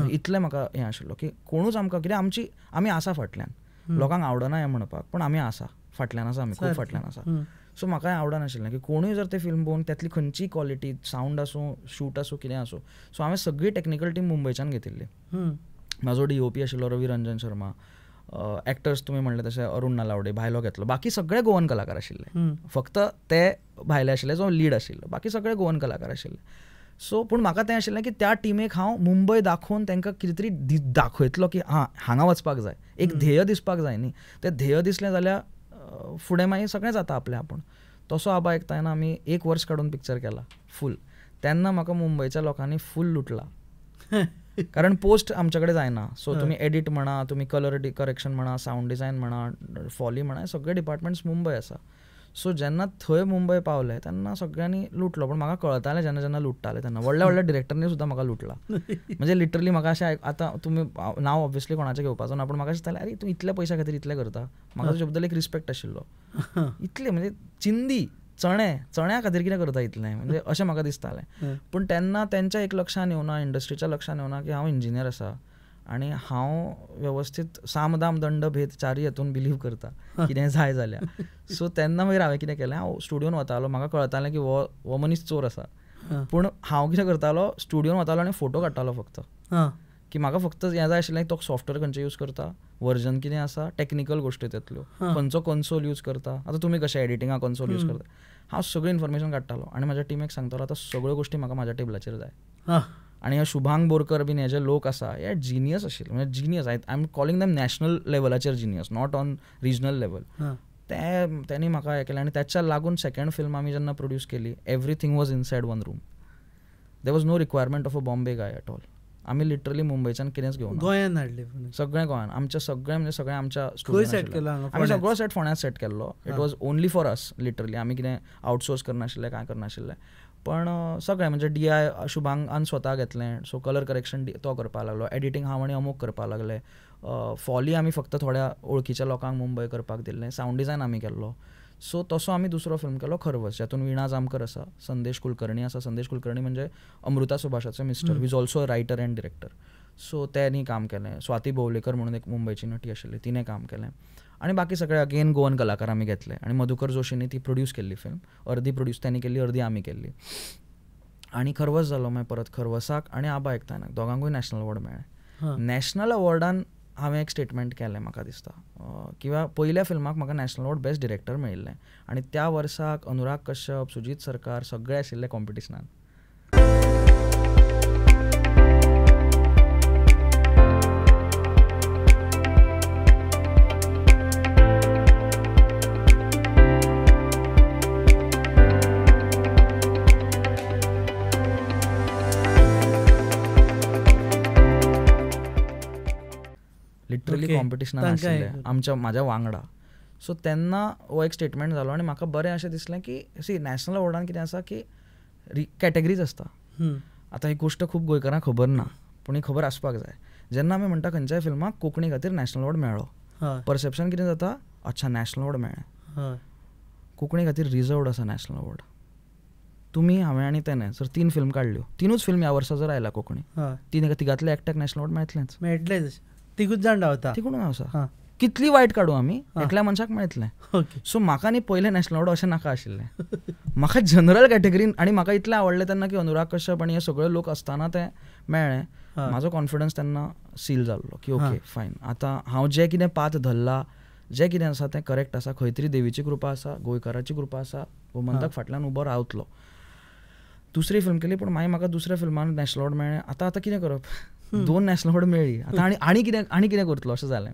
इतलें म्हाका हें आशिल्लो की कोणूच आमकां, कित्याक आमी आसा फाटल्यान, लोकांक आवडना हें म्हणपाक, पूण आमी आसा फाटल्यान आसा, आमी खूब फाटल्यान आसा. सो म्हाकाय आवडनाशिल्लें की कोणूय जर ते फिल्म पळोवन त्यातली खंयचीय क्वॉलिटी, सावंड आसूं, शूट आसूं, कितें आसूं. सो हांवें सगळी टॅक्निकल टीम मुंबयच्यान घेतिल्ली. म्हाजो DOP आशिल्लो रवी रंजन शर्मा, एक्टर्स तुमी म्हणले तशें अरुण नलावडे भायलो घेतलो, बाकी सगळे गोवन कलाकार आशिल्ले, फक्त ते भायले आशिल्ले जो लीड आशिल्लो, बाकी सगळे गोवन कलाकार आशिल्ले. सो पूण म्हाका तें आशिल्लें की त्या टिमेक हांव मुंबय दाखोवन तांकां कितें तरी दाखयतलो की हांगा वचपाक जाय, एक ध्येय दिसपाक जाय न्ही. तें ध्येय दिसलें जाल्यार फुडें मागीर सगळें जाता आपलें आपूण. तसो आबा एकता येना आमी 1 वर्स काडून पिक्चर केला फूल. तेन्ना म्हाका मुंबयच्या लोकांनी फूल लुटला, कारण पोस्ट आमचे कडेन जायना. सो तुमी एडिट म्हणा, तुमी कलर करेक्शन म्हणा, सावंड डिझायन म्हणा, फॉली म्हणा, सगळे डिपार्टमेंट्स मुंबय आसा. सो जेन्ना थंय मुंबय पावले तेन्ना सगळ्यांनी लुटलो. पूण म्हाका कळटालें जेन्ना लुटताले तेन्ना व्हडल्या व्हडल्या डिरेक्टरनी सुद्दां म्हाका लुटला. म्हणजे लिटरली म्हाका अशें, आतां तुमी नांव ऑब्वियसली कोणाचें घेवपाचो ना, पूण म्हाका दिसतालें अरे तूं इतल्या पयशा खातीर इतलें करता. म्हाका तुजे बद्दल एक रिस्पेक्ट आशिल्लो, इतलें म्हणजे चिंदी चण्या खातीर कितें करता इतलें, म्हणजे अशें म्हाका दिसतालें. पूण तेन्ना तेंच्या एक लक्षान येवना, इंडस्ट्रीच्या लक्षान येवना की हांव इंजिनियर आसा आनी हांव वेवस्थीत साम दाम दंड भेद 4 हातून बिलीव करता कितें जाय जाल्यार. सो तेन्ना मागीर हांवें कितें केलें, हांव स्टुडियोन वतालो. म्हाका कळटालें की हो मनीस चोर आसा, पूण हांव कितें करतालो, स्टुडियोन वतालो आनी फोटो काडटालो फक्त, की म्हाका फक्त हें जाय आशिल्लें तो सॉफ्टवेअर खंयचें यूज करता, वर्जन कितें आसा, टॅक्निकल गोश्टी तेतल्यो, खंयचो कन्सोल यूज करता, आतां तुमी कशें एडिटिंगाक कन्सोल यूज करता, हांव सगळी इन्फॉर्मेशन काडटालो आनी म्हाज्या टिमीक सांगतालो आतां सगळ्यो गोश्टी म्हाका म्हाज्या टेबलाचेर जाय. आनी हे शुभांग बोरकर बीन हे जे लोक आसा हे जिनियस आशिल्ले, म्हणजे genius. I am calling them national लेवलाचेर genius, not on regional level. त्यांनी म्हाका हें केलें आनी त्याच्या लागून सेकंड फिल्म आमी जेन्ना प्रोड्यूस केली, everything was inside one room. There was no requirement of a Bombay guy at all. आमी लिटरली मुंबयच्यान कितेंच घेवन गोंयान हाडले, सगळें गोंयान. आमचे सगळें म्हणजे सगळें आमच्या स्टुडियोन आमी सगळो सेट फोंड्यात सेट केल्लो. It was only for us literally. आमी कितें आउटसोर्स करनाशिल्ले, कांय करनाशिल्ले. पण सगळें म्हणजे DI शुभांगान स्वता घेतलें. सो कलर करेक्शन तो करपाक लागलो, एडिटींग हांव आनी अमूक करपाक लागले, फॉली आमी फक्त थोड्या वळखीच्या लोकांक मुंबय करपाक दिल्लें, सावंड डिझायन आमी केल्लो. सो तसो आमी दुसरो फिल्म केलो खरवस, जातून विणा जामकर आसा, संदेश कुलकर्णी आसा. संदेश कुलकर्णी म्हणजे अमृता सुभाषाचो mister, who is also a writer and director. So त्यांनी काम केलें. स्वाती भोवलेकर म्हणून एक मुंबयची नटी आशिल्ली, तिणें काम केलें. आनी बाकी सगळे अगेन गोवन कलाकार आमी घेतले. आनी मधुकर जोशींनी ती प्रोड्यूस केल्ली फिल्म. अर्दी प्रोड्यूस त्यांनी केल्ली, अर्दी आमी केल्ली. आनी खरवस जालो. मागीर परत खरवसाक आनी आबा एकता येना दोगांकूय नॅशनल अवॉर्ड मेळ्ळे. नॅशनल अवॉर्डान हांवें एक स्टेटमेंट केलें म्हाका दिसता, किंवा पयल्या फिल्माक म्हाका नॅशनल अवॉर्ड बेस्ट डिरेक्टर मेळिल्लें. आनी त्या वर्साक अनुराग कश्यप, सुजीत सरकार सगळे आशिल्ले कॉम्पिटिशनान. लिटरली कॉम्पिटिशनान आशिल्ले म्हाज्या वांगडा. सो तेन्ना हो एक स्टेटमेंट जालो आनी म्हाका बरें अशें दिसलें की सी नॅशनल अवॉर्डान कितें आसा की कॅटेगरीज आसता. आतां ही गोश्ट खूब गोंयकारांक खबर ना, पूण ही खबर आसपाक जाय. जेन्ना आमी म्हणटा खंयच्याय फिल्माक कोंकणी खातीर नॅशनल अवॉर्ड मेळ्ळो, परसेप्शन कितें जाता, अच्छा नॅशनल अवॉर्ड मेळ्ळें, कोंकणी खातीर रिजर्वड आसा नॅशनल अवॉर्ड. तुमी हांवें आनी तेणें जर 3 फिल्म काडल्यो, 3च फिल्म ह्या वर्सा जर आयला कोंकणी, तिगांतल्या एकट्याक नॅशनल अवॉर्ड मेळटलेंच. मेळटलेच, तिगूच जाण रावता, तिगून आसा. कितली वायट काडू आमी, एकल्या मनशाक मेळटलें. सो म्हाका न्ही पयलें नॅशनल अवॉर्ड अशें नाका आशिल्लें. म्हाका जनरल कॅटेगरीन, आनी म्हाका इतलें आवडलें तेन्ना की अनुराग कश्यप आनी हे सगळे लोक आसतना ते मेळ्ळें म्हाजो कॉन्फिडन्स तेन्ना सील जाल्लो की ओके फायन, आतां हांव जें कितें पाथ धरला, जें कितें आसा तें करेक्ट आसा, खंय तरी देवीची कृपा आसा, गोंयकाराची कृपा आसा, गोमंतक फाटल्यान उबो रावतलो. दुसरी फिल्म केली, पूण मागीर म्हाका दुसऱ्या फिल्मान नॅशनल अवॉर्ड मेळ्ळें. आतां कितें करप, 2 नॅशनल अवॉर्ड मेळ्ळी, आतां आनी कितें करतलो अशें जालें.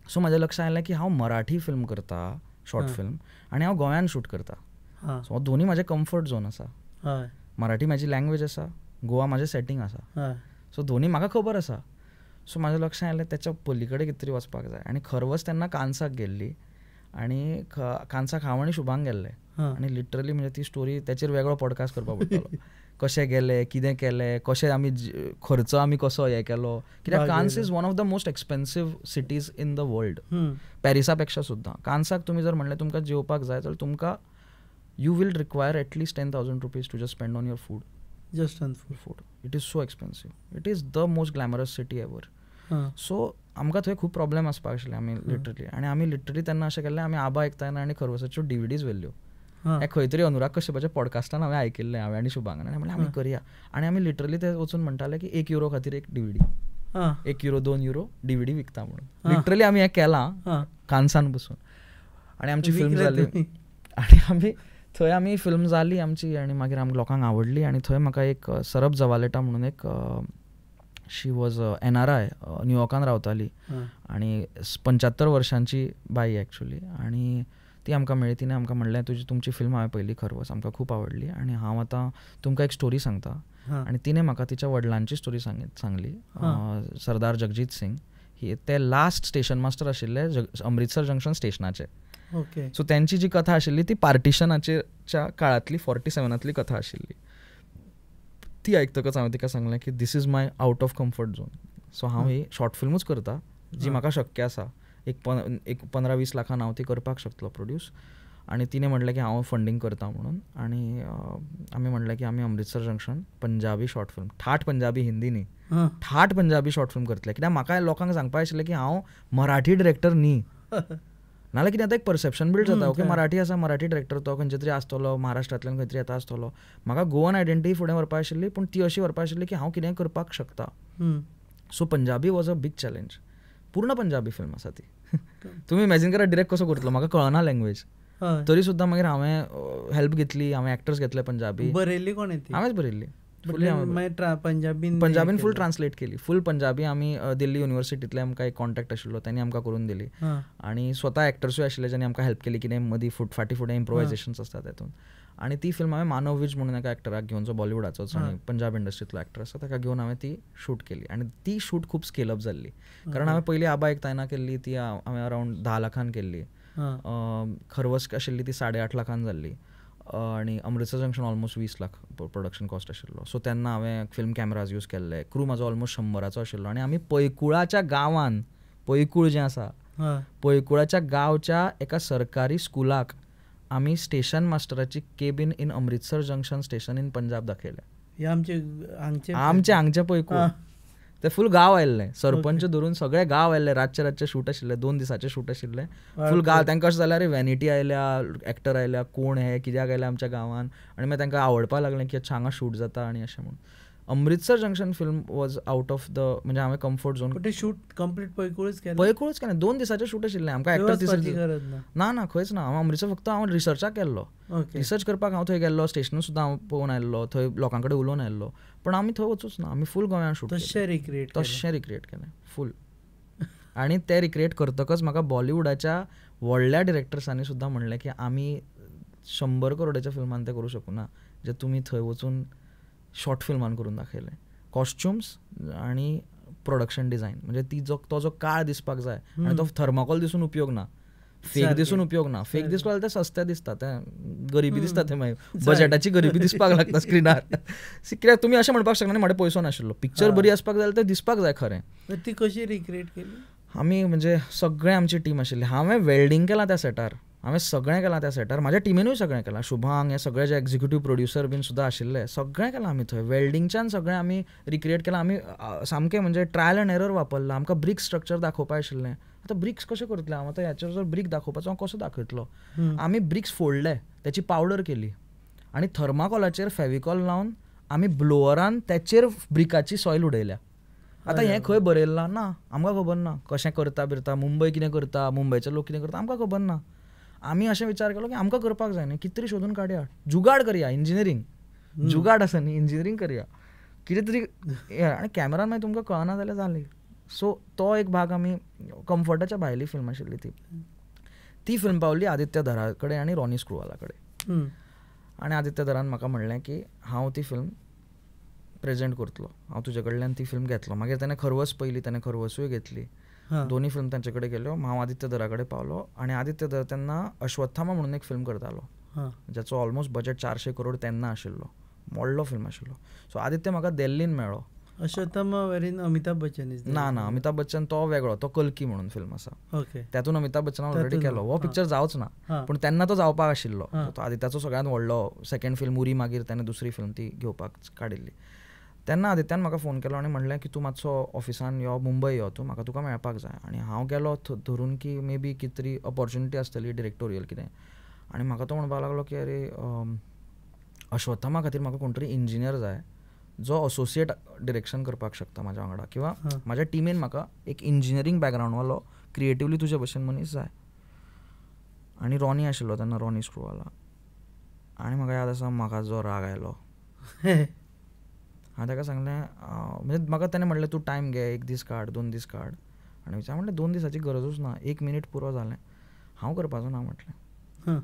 सो म्हाजें लक्ष आयलें की हांव मराठी फिल्म करता, शॉर्ट फिल्म, आनी हांव गोंयान शूट करता. सो दोनी म्हाजे कम्फर्ट झोन आसा. मराठी म्हाजी लँग्वेज आसा, गोवा म्हाजें सेटींग आसा. सो दोनी म्हाका खबर आसा. सो म्हाजें लक्ष आयलें तेच्या पलीकडे कितें तरी वचपाक जाय. आनी खरवच तेन्ना कान्साक गेल्ली, आनी कान्साक हांव आनी शुभांग गेल्ले, आनी लिटरली म्हणजे ती स्टोरी तेचेर वेगळो पॉडकास्ट करपाक पडटलो. कशें गेले, कितें केलें, कशें आमी खर्च आमी कसो हें केलो, कित्याक Cannes is one of the most expensive cities in the world, पॅरिसा पेक्षा सुद्दां. कान्साक तुमी जर म्हणलें तुमकां जेवपाक जाय जाल्यार तुमकां you will require at least 10,000 rupees to just spend on your food. Just on food. It is so expensive. It is the most glamorous city ever. So आमकां थंय खूब प्रॉब्लेम आसपाक आशिल्ले आमी लिटरली. आनी आमी लिटरली तेन्ना अशें केल्लें, आमी आबा आयकताना आनी खरवसाच्यो DVDs व्हेल्ल्यो. खंय तरी अनुराग कश्यपाच्या पॉडकास्टान हांवें आयकिल्लें, हांवें आनी शुभांगान, आनी म्हणलें आमी करया. आनी आमी लिटरली ते वचून म्हणटाले की €1 खातीर एक DVD, €1 €2 DVD विकता म्हणून. लिटरली आमी हें केलां कान्सान बसून. आनी आमची फिल्म जाली, आनी आमी फिल्म जाली आमची, आनी मागीर आमकां लोकांक आवडली. आनी थंय म्हाका एक सरब जवालेटा म्हणून एक शी वॉज NRI, न्यूयॉर्कान रावताली, आनी 75 वर्सांची बाई एक्चुली. आनी ती आमकां मेळ्ळी. तिणें आमकां म्हणलें तुमची फिल्म हांवें पयली खरवस, आमकां खूब आवडली, आनी हांव आतां तुमकां एक स्टोरी सांगता. आनी तिणें म्हाका तिच्या वडिलांची स्टोरी सांगली. सरदार जगजीत सिंग, ते लास्ट स्टेशन मास्टर आशिल्ले अमृतसर जंक्शन स्टेशनाचे. सो त्यांची जी कथा आशिल्ली ती पार्टिशनाच्या काळांतली 47तली कथा आशिल्ली. ती आयकतकच हांवें तिका सांगलें की this is my out of comfort zone. So हांव ही शॉर्ट फिल्मूच करता जी म्हाका शक्य आसा. एक 15-20 लाखान हांव ती करपाक शकतलो प्रोड्यूस. आनी तिणें म्हणलें की हांव फंडींग करता म्हणून. आनी आमी म्हणलें की आमी Amritsar junction Punjabi short film, ठाट पंजाबी, हिंदी न्ही, ठाट पंजाबी शॉर्ट फिल्म करतले. कित्याक म्हाका लोकांक सांगपाक आशिल्लें की हांव मराठी डिरेक्टर न्ही, नाल्यार कितें आतां एक परसेप्शन बिल्ड जाता. ओके, मराठी आसा, मराठी डिरेक्टर तो खंयचे तरी आसतलो, महाराष्ट्रांतल्यान खंय तरी येता आसतलो. म्हाका गोवन आयडेंटिटी फुडें व्हरपाक आशिल्ली, पूण ती अशी व्हरपाक आशिल्ली की हांव कितेंय करपाक शकता. So Punjabi was a big challenge. पूर्ण पंजाबी फिल्म आसा ती. तुमी इमॅजिन करा डिरेक्ट कसो करतलो, म्हाका कळना लँग्वेज. तरी सुद्दां मागीर हांवें हेल्प घेतली, हांवें एक्टर्स घेतले पंजाबी. बरयल्ली कोणें ती? हांवेंच बरयल्ली. पंजाबीन फूल ट्रान्सलेट केली. फूल पंजाबी आमी दिल्ली युनिवर्सिटींतले आमकां एक कॉन्टॅक्ट आशिल्लो, तांणी आमकां करून दिली. आनी स्वता एक्टर्सूय आशिल्ले जांणी आमकां हेल्प केली, कितें मदीं फाटी फुडें इम्प्रोवायजेशन्स आसता तेतून. आनी ती फिल्म हांवें मानव विज म्हणून एका एक्टराक घेवन, जो बॉलिवूडाचोच आनी पंजाब इंडस्ट्रींतलो एक्टर आसा, ताका घेवन हांवें ती शूट केली. आनी ती शूट खूब स्केल अप जाल्ली, कारण हांवें पयलीं आबा एकतायना केल्ली, ती हांवें अरावंड 10 लाखान केल्ली. खरवस आशिल्ली ती 8.5 लाखान जाल्ली. आनी Amritsar junction almost 20 lakh production cost आशिल्लो. सो तेन्ना हांवें फिल्म कॅमेराज यूज केल्ले. क्रू म्हाजो ऑलमोस्ट 100 आशिल्लो. आनी आमी पैकुळाच्या गांवान, पैकुळ जें आसा, पैकुळाच्या गांवच्या एका सरकारी स्कुलाक आमी स्टेशन मास्टराची cabin in Amritsar junction station in Punjab दाखयलें. आमचे हांगचे पैकुळ. ते फूल गांव आयिल्लें, सरपंच धरून सगळे गांव आयिल्ले. रातचे शूट आशिल्ले, 2 दिसाचें शूट आशिल्लें. फूल गांव. तांकां अशें जाल्यार वॅनिटी आयल्या, एक्टर आयल्या, कोण हे कित्याक आयल्या आमच्या गांवान. आनी मागीर तांकां आवडपाक लागलें की हांगा शूट जाता आनी अशें म्हणून. Amritsar junction film was out of the, म्हणजे हांवें कम्फर्ट झोन. शूट कंप्लीट पैकुळूच केलें. 2 दिसाचें शूट आशिल्लें. आमकां एक्टर ना खंयच ना. हांव अमृतसर फक्त हांव रिसर्चाक गेल्लो. रिसर्च करपाक हांव थंय गेल्लो. स्टेशन सुद्दां हांव पळोवन आयल्लो, थंय लोकां कडेन उलोवन आयल्लो. पण आमी थंय वचूच ना. आमी फूल गोंयान शूट तशें रिक्रिएट केलें फूल. आनी तें रिक्रिएट करतकच म्हाका बॉलिवूडाच्या व्हडल्या डिरेक्टर्सांनी सुद्दां म्हणलें की आमी 100 करोडाच्या फिल्मान तें करूं शकूना जे तुमी थंय वचून शॉर्ट फिल्मान करून दाखयलें. कॉस्ट्युम्स आनी प्रोडक्शन डिझायन, म्हणजे तो जो काळ दिसपाक जाय, आनी तो थर्माकोल दिसून उपयोग ना, फेक दिसून उपयोग ना. फेक दिसलो जाल्यार तें सस्तें दिसता, तें गरिबी दिसता, तें मागीर बजेटाची गरिबी दिसपाक लागता स्क्रिनार. कित्याक तुमी अशें म्हणपाक शकना म्हाडे पयसो नाशिल्लो. पिक्चर बरी आसपाक जाय जाल्यार तें दिसपाक जाय खरें. ती कशी रिक्रिएट केली? आमी म्हणजे सगळें आमची टीम आशिल्ली. हांवें वेल्डिंग केलां त्या सेटार, हांवें सगळें केलां त्या सेटार. म्हाज्या टिमीनूय सगळें केलां. शुभांग हे सगळे जे एक्झिक्युटीव प्रोड्युसर बीन सुद्दां आशिल्ले, सगळें केलां आमी थंय. वेल्डिंगच्यान सगळें आमी रिक्रिएट केलां. आमी सामकें म्हणजे ट्रायल एंड एरर वापरला. आमकां ब्रिक स्ट्रक्चर दाखोवपाक आशिल्लें. आतां ब्रिक्स कशें करतले हांव? आतां ह्याचेर जर ब्रिक दाखोवपाचो हांव कसो दाखयतलो? आमी ब्रिक्स फोडले, त्याची पावडर केली, आनी थर्माकोलाचेर फेविकॉल लावन आमी ब्लोअरान त्याचेर ब्रिकाची सॉयल उडयल्या. आतां हें खंय बरयल्लां ना, आमकां खबर ना कशें करता बिरता, मुंबय कितें करता, मुंबयचे लोक कितें करता आमकां खबर ना. आमी अशें विचार केलो की आमकां करपाक जाय न्ही, कितें तरी शोधून काडया, जुगाड करया, इंजिनियरींग जुगाड आसा न्ही, इंजिनियरींग करया कितें तरी. आनी कॅमेरान मागीर तुमकां कळना जाल्यार जालें. सो तो एक भाग आमी कम्फर्टाच्या भायली फिल्म आशिल्ली ती फिल्म पावली आदित्य धरा कडेन आनी रॉनी स्क्रुवाला कडेन. आनी आदित्य धरान म्हाका म्हणलें की हांव ती फिल्म प्रेजेंट करतलो, हांव तुजे कडल्यान ती फिल्म घेतलो. मागीर ताणें खरवस पयली, ताणें खरवसूय घेतली, दोनी फिल्म तांचे कडेन गेल्यो. हांव आदित्य धरा कडेन पावलो आनी आदित्य धर तेन्ना अश्वत्थामा म्हणून एक फिल्म करतालो जाचो ऑलमोस्ट बजेट 400 करोड तेन्ना आशिल्लो, व्हडलो फिल्म आशिल्लो. सो आदित्य म्हाका दिल्लीन मेळ्ळो. अश्वत्थामा वेरीन अमिताभ बच्चन इज ना अमिताभ बच्चन तो वेगळो, तो कल्की म्हणून फिल्म आसा. ओके, त्यातून अमिताभ बच्चन ऑलरेडी केलो. हो पिक्चर जावच ना, पूण तेन्ना तो जावपाक आशिल्लो. तो आदित्याचो सगळ्यांत व्हडलो सेकंड फिल्म उरी, मागीर ताणें दुसरी फिल्म ती घेवपाक काडिल्ली. तेन्ना आदित्यान म्हाका फोन केलो आनी म्हणलें की तूं मातसो ऑफिसान यो, मुंबय यो तूं, म्हाका तुका मेळपाक जाय. आनी हांव गेलो धरून की मे बी कितें तरी ऑपॉर्च्युनिटी आसतली डिरेक्टोरियल कितें. आनी म्हाका तो म्हणपाक लागलो की अरे अश्वत्थामा खातीर म्हाका कोण तरी इंजिनियर जाय जो असोसिएट डिरेक्शन करपाक शकता म्हाज्या वांगडा, किंवा म्हाज्या टिमीन म्हाका एक इंजिनियरींग बॅकग्रावंडवालो क्रिएटिवली तुजे भशेन मनीस जाय. आनी रॉनी आशिल्लो तेन्ना, रॉनी स्क्रुवाला. आनी म्हाका याद आसा म्हाका जो राग आयलो, हांवें ताका सांगलें म्हणजे म्हाका ताणें म्हणलें तूं टायम घे, 1 दीस काड, 2 दीस काड. आनी विचार म्हणलें 2 दिसाची गरजूच ना, 1 मिनीट पुरो जालें, हांव करपाचो ना म्हटलें.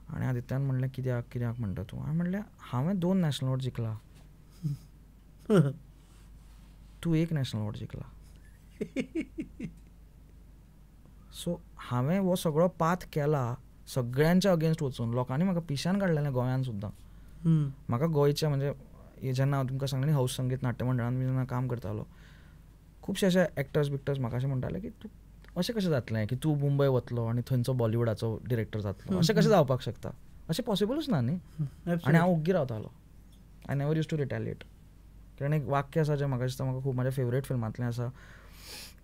आनी आदित्यान म्हणलें कित्याक कित्याक म्हणटा तूं. हांवें म्हणलें हांवें 2 नॅशनल अवॉर्ड जिखला, तूं 1 नॅशनल अवॉर्ड जिखला. सो हांवें हो सगळो पाथ केला सगळ्यांच्या अगेन्स्ट वचून. लोकांनी म्हाका पिश्यान काडलेलें गोंयान सुद्दां. म्हाका गोंयच्या म्हणजे जेन्ना हांव तुमकां सांगलें हौस संगीत नाट्य मंडळान जेन्ना काम करतालो, खुबशे अशे एक्टर्स बिक्टर्स म्हाका अशें म्हणटाले की तूं अशें कशें जातलें की तूं मुंबय वतलो आनी थंयचो बॉलिवूडाचो डिरेक्टर जातलो, अशें कशें जावपाक शकता, अशें पॉसिबलूच ना न्ही. आनी हांव ओग्गी रावतालो, I never use to retaliate. कारण एक वाक्य आसा जें म्हाका दिसता म्हाका खूब म्हाज्या फेवरेट फिल्मांतलें आसा,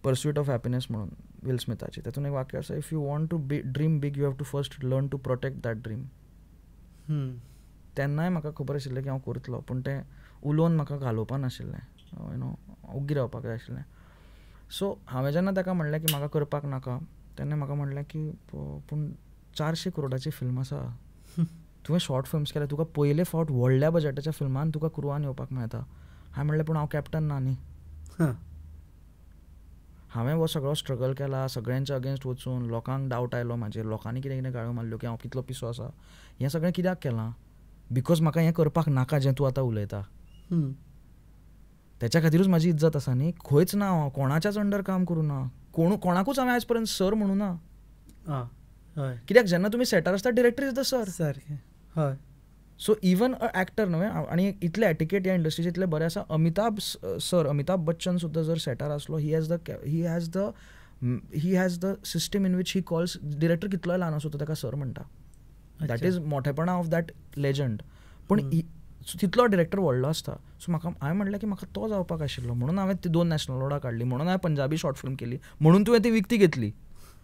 पर्स्यूट ऑफ हॅपिनेस म्हणून विल स्मिथाची. तातूंत एक वाक्य आसा, if you want to dream big you have to first learn to protect that dream. तेन्नाय म्हाका खबर आशिल्लें की हांव करतलो, पूण तें उलोवन म्हाका घालोवपा नाशिल्लें, यू नो, ओग्गी रावपाक जाय आशिल्लें. सो हांवें जेन्ना ताका म्हणलें की म्हाका करपाक नाका, तेन्ना म्हाका म्हणलें की पूण 400 करोडाची फिल्म आसा, तुवें शॉर्ट फिल्म्स केल्या, तुका पयले फावट व्हडल्या बजेटाच्या फिल्मान तुका कुरवान येवपाक मेळटा. हांवें म्हणलें पूण हांव कॅप्टन ना न्ही. हांवें हो सगळो स्ट्रगल केला सगळ्यांच्या अगेन्स्ट वचून, लोकांक डावट आयलो म्हाजेर, लोकांनी कितें कितें गाळ्यो मारल्यो की हांव कितलो पिसो आसा. हें सगळें कित्याक केलां? बिकॉज म्हाका हें करपाक नाका जें तूं आतां उलयता. त्याच्या खातीरूच म्हाजी इज्जत आसा न्ही. खंयच ना हांव कोणाच्याच अंडर काम करूं ना, कोणाकूच हांवें आयज पर्यंत सर म्हणूं ना. कित्याक जेन्ना तुमी सेटार आसता डिरेक्टर इज द सर. सारकें, हय. सो इवन अ एक्टर न्हय. आनी इतलें एटिकेट ह्या इंडस्ट्रीचे इतलें बरें आसा. अमिताभ बच्चन सुद्दां जर सेटार आसलो, he has the system in which he calls director कितलोय ल्हान आसूं तो ताका सर म्हणटा. दॅट इज मोठेपणा ऑफ दॅट लेजंड. पूण तितलो डिरेक्टर व्हडलो आसता. सो म्हाका हांवें म्हणलें की म्हाका तो जावपाक आशिल्लो, म्हणून हांवें ती 2 नॅशनल अवॉर्डां काडली, म्हणून हांवें पंजाबी शॉर्ट फिल्म केली, म्हणून तुवें ती विकती घेतली.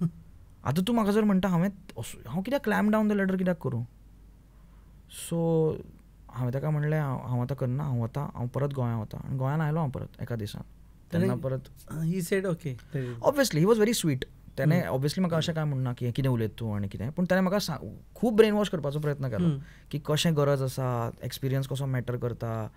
आतां तूं म्हाका जर म्हणटा हांव कित्याक क्लायम डावन द लॅडर कित्याक करूं. सो हांवें ताका म्हणलें हांव आतां करना, हांव परत गोंयां वता. आनी गोंयान आयलो हांव परत एका दिसान. तेन्ना परत he said okay. Obviously he was very sweet. तेणें ऑब्वियसली म्हाका अशें काय म्हणना की कितें उलयत तूं आनी कितें, पूण ताणें म्हाका खूब ब्रेन वॉश करपाचो प्रयत्न केलो की कशें गरज आसा, एक्सपिरियन्स कसो मॅटर करता,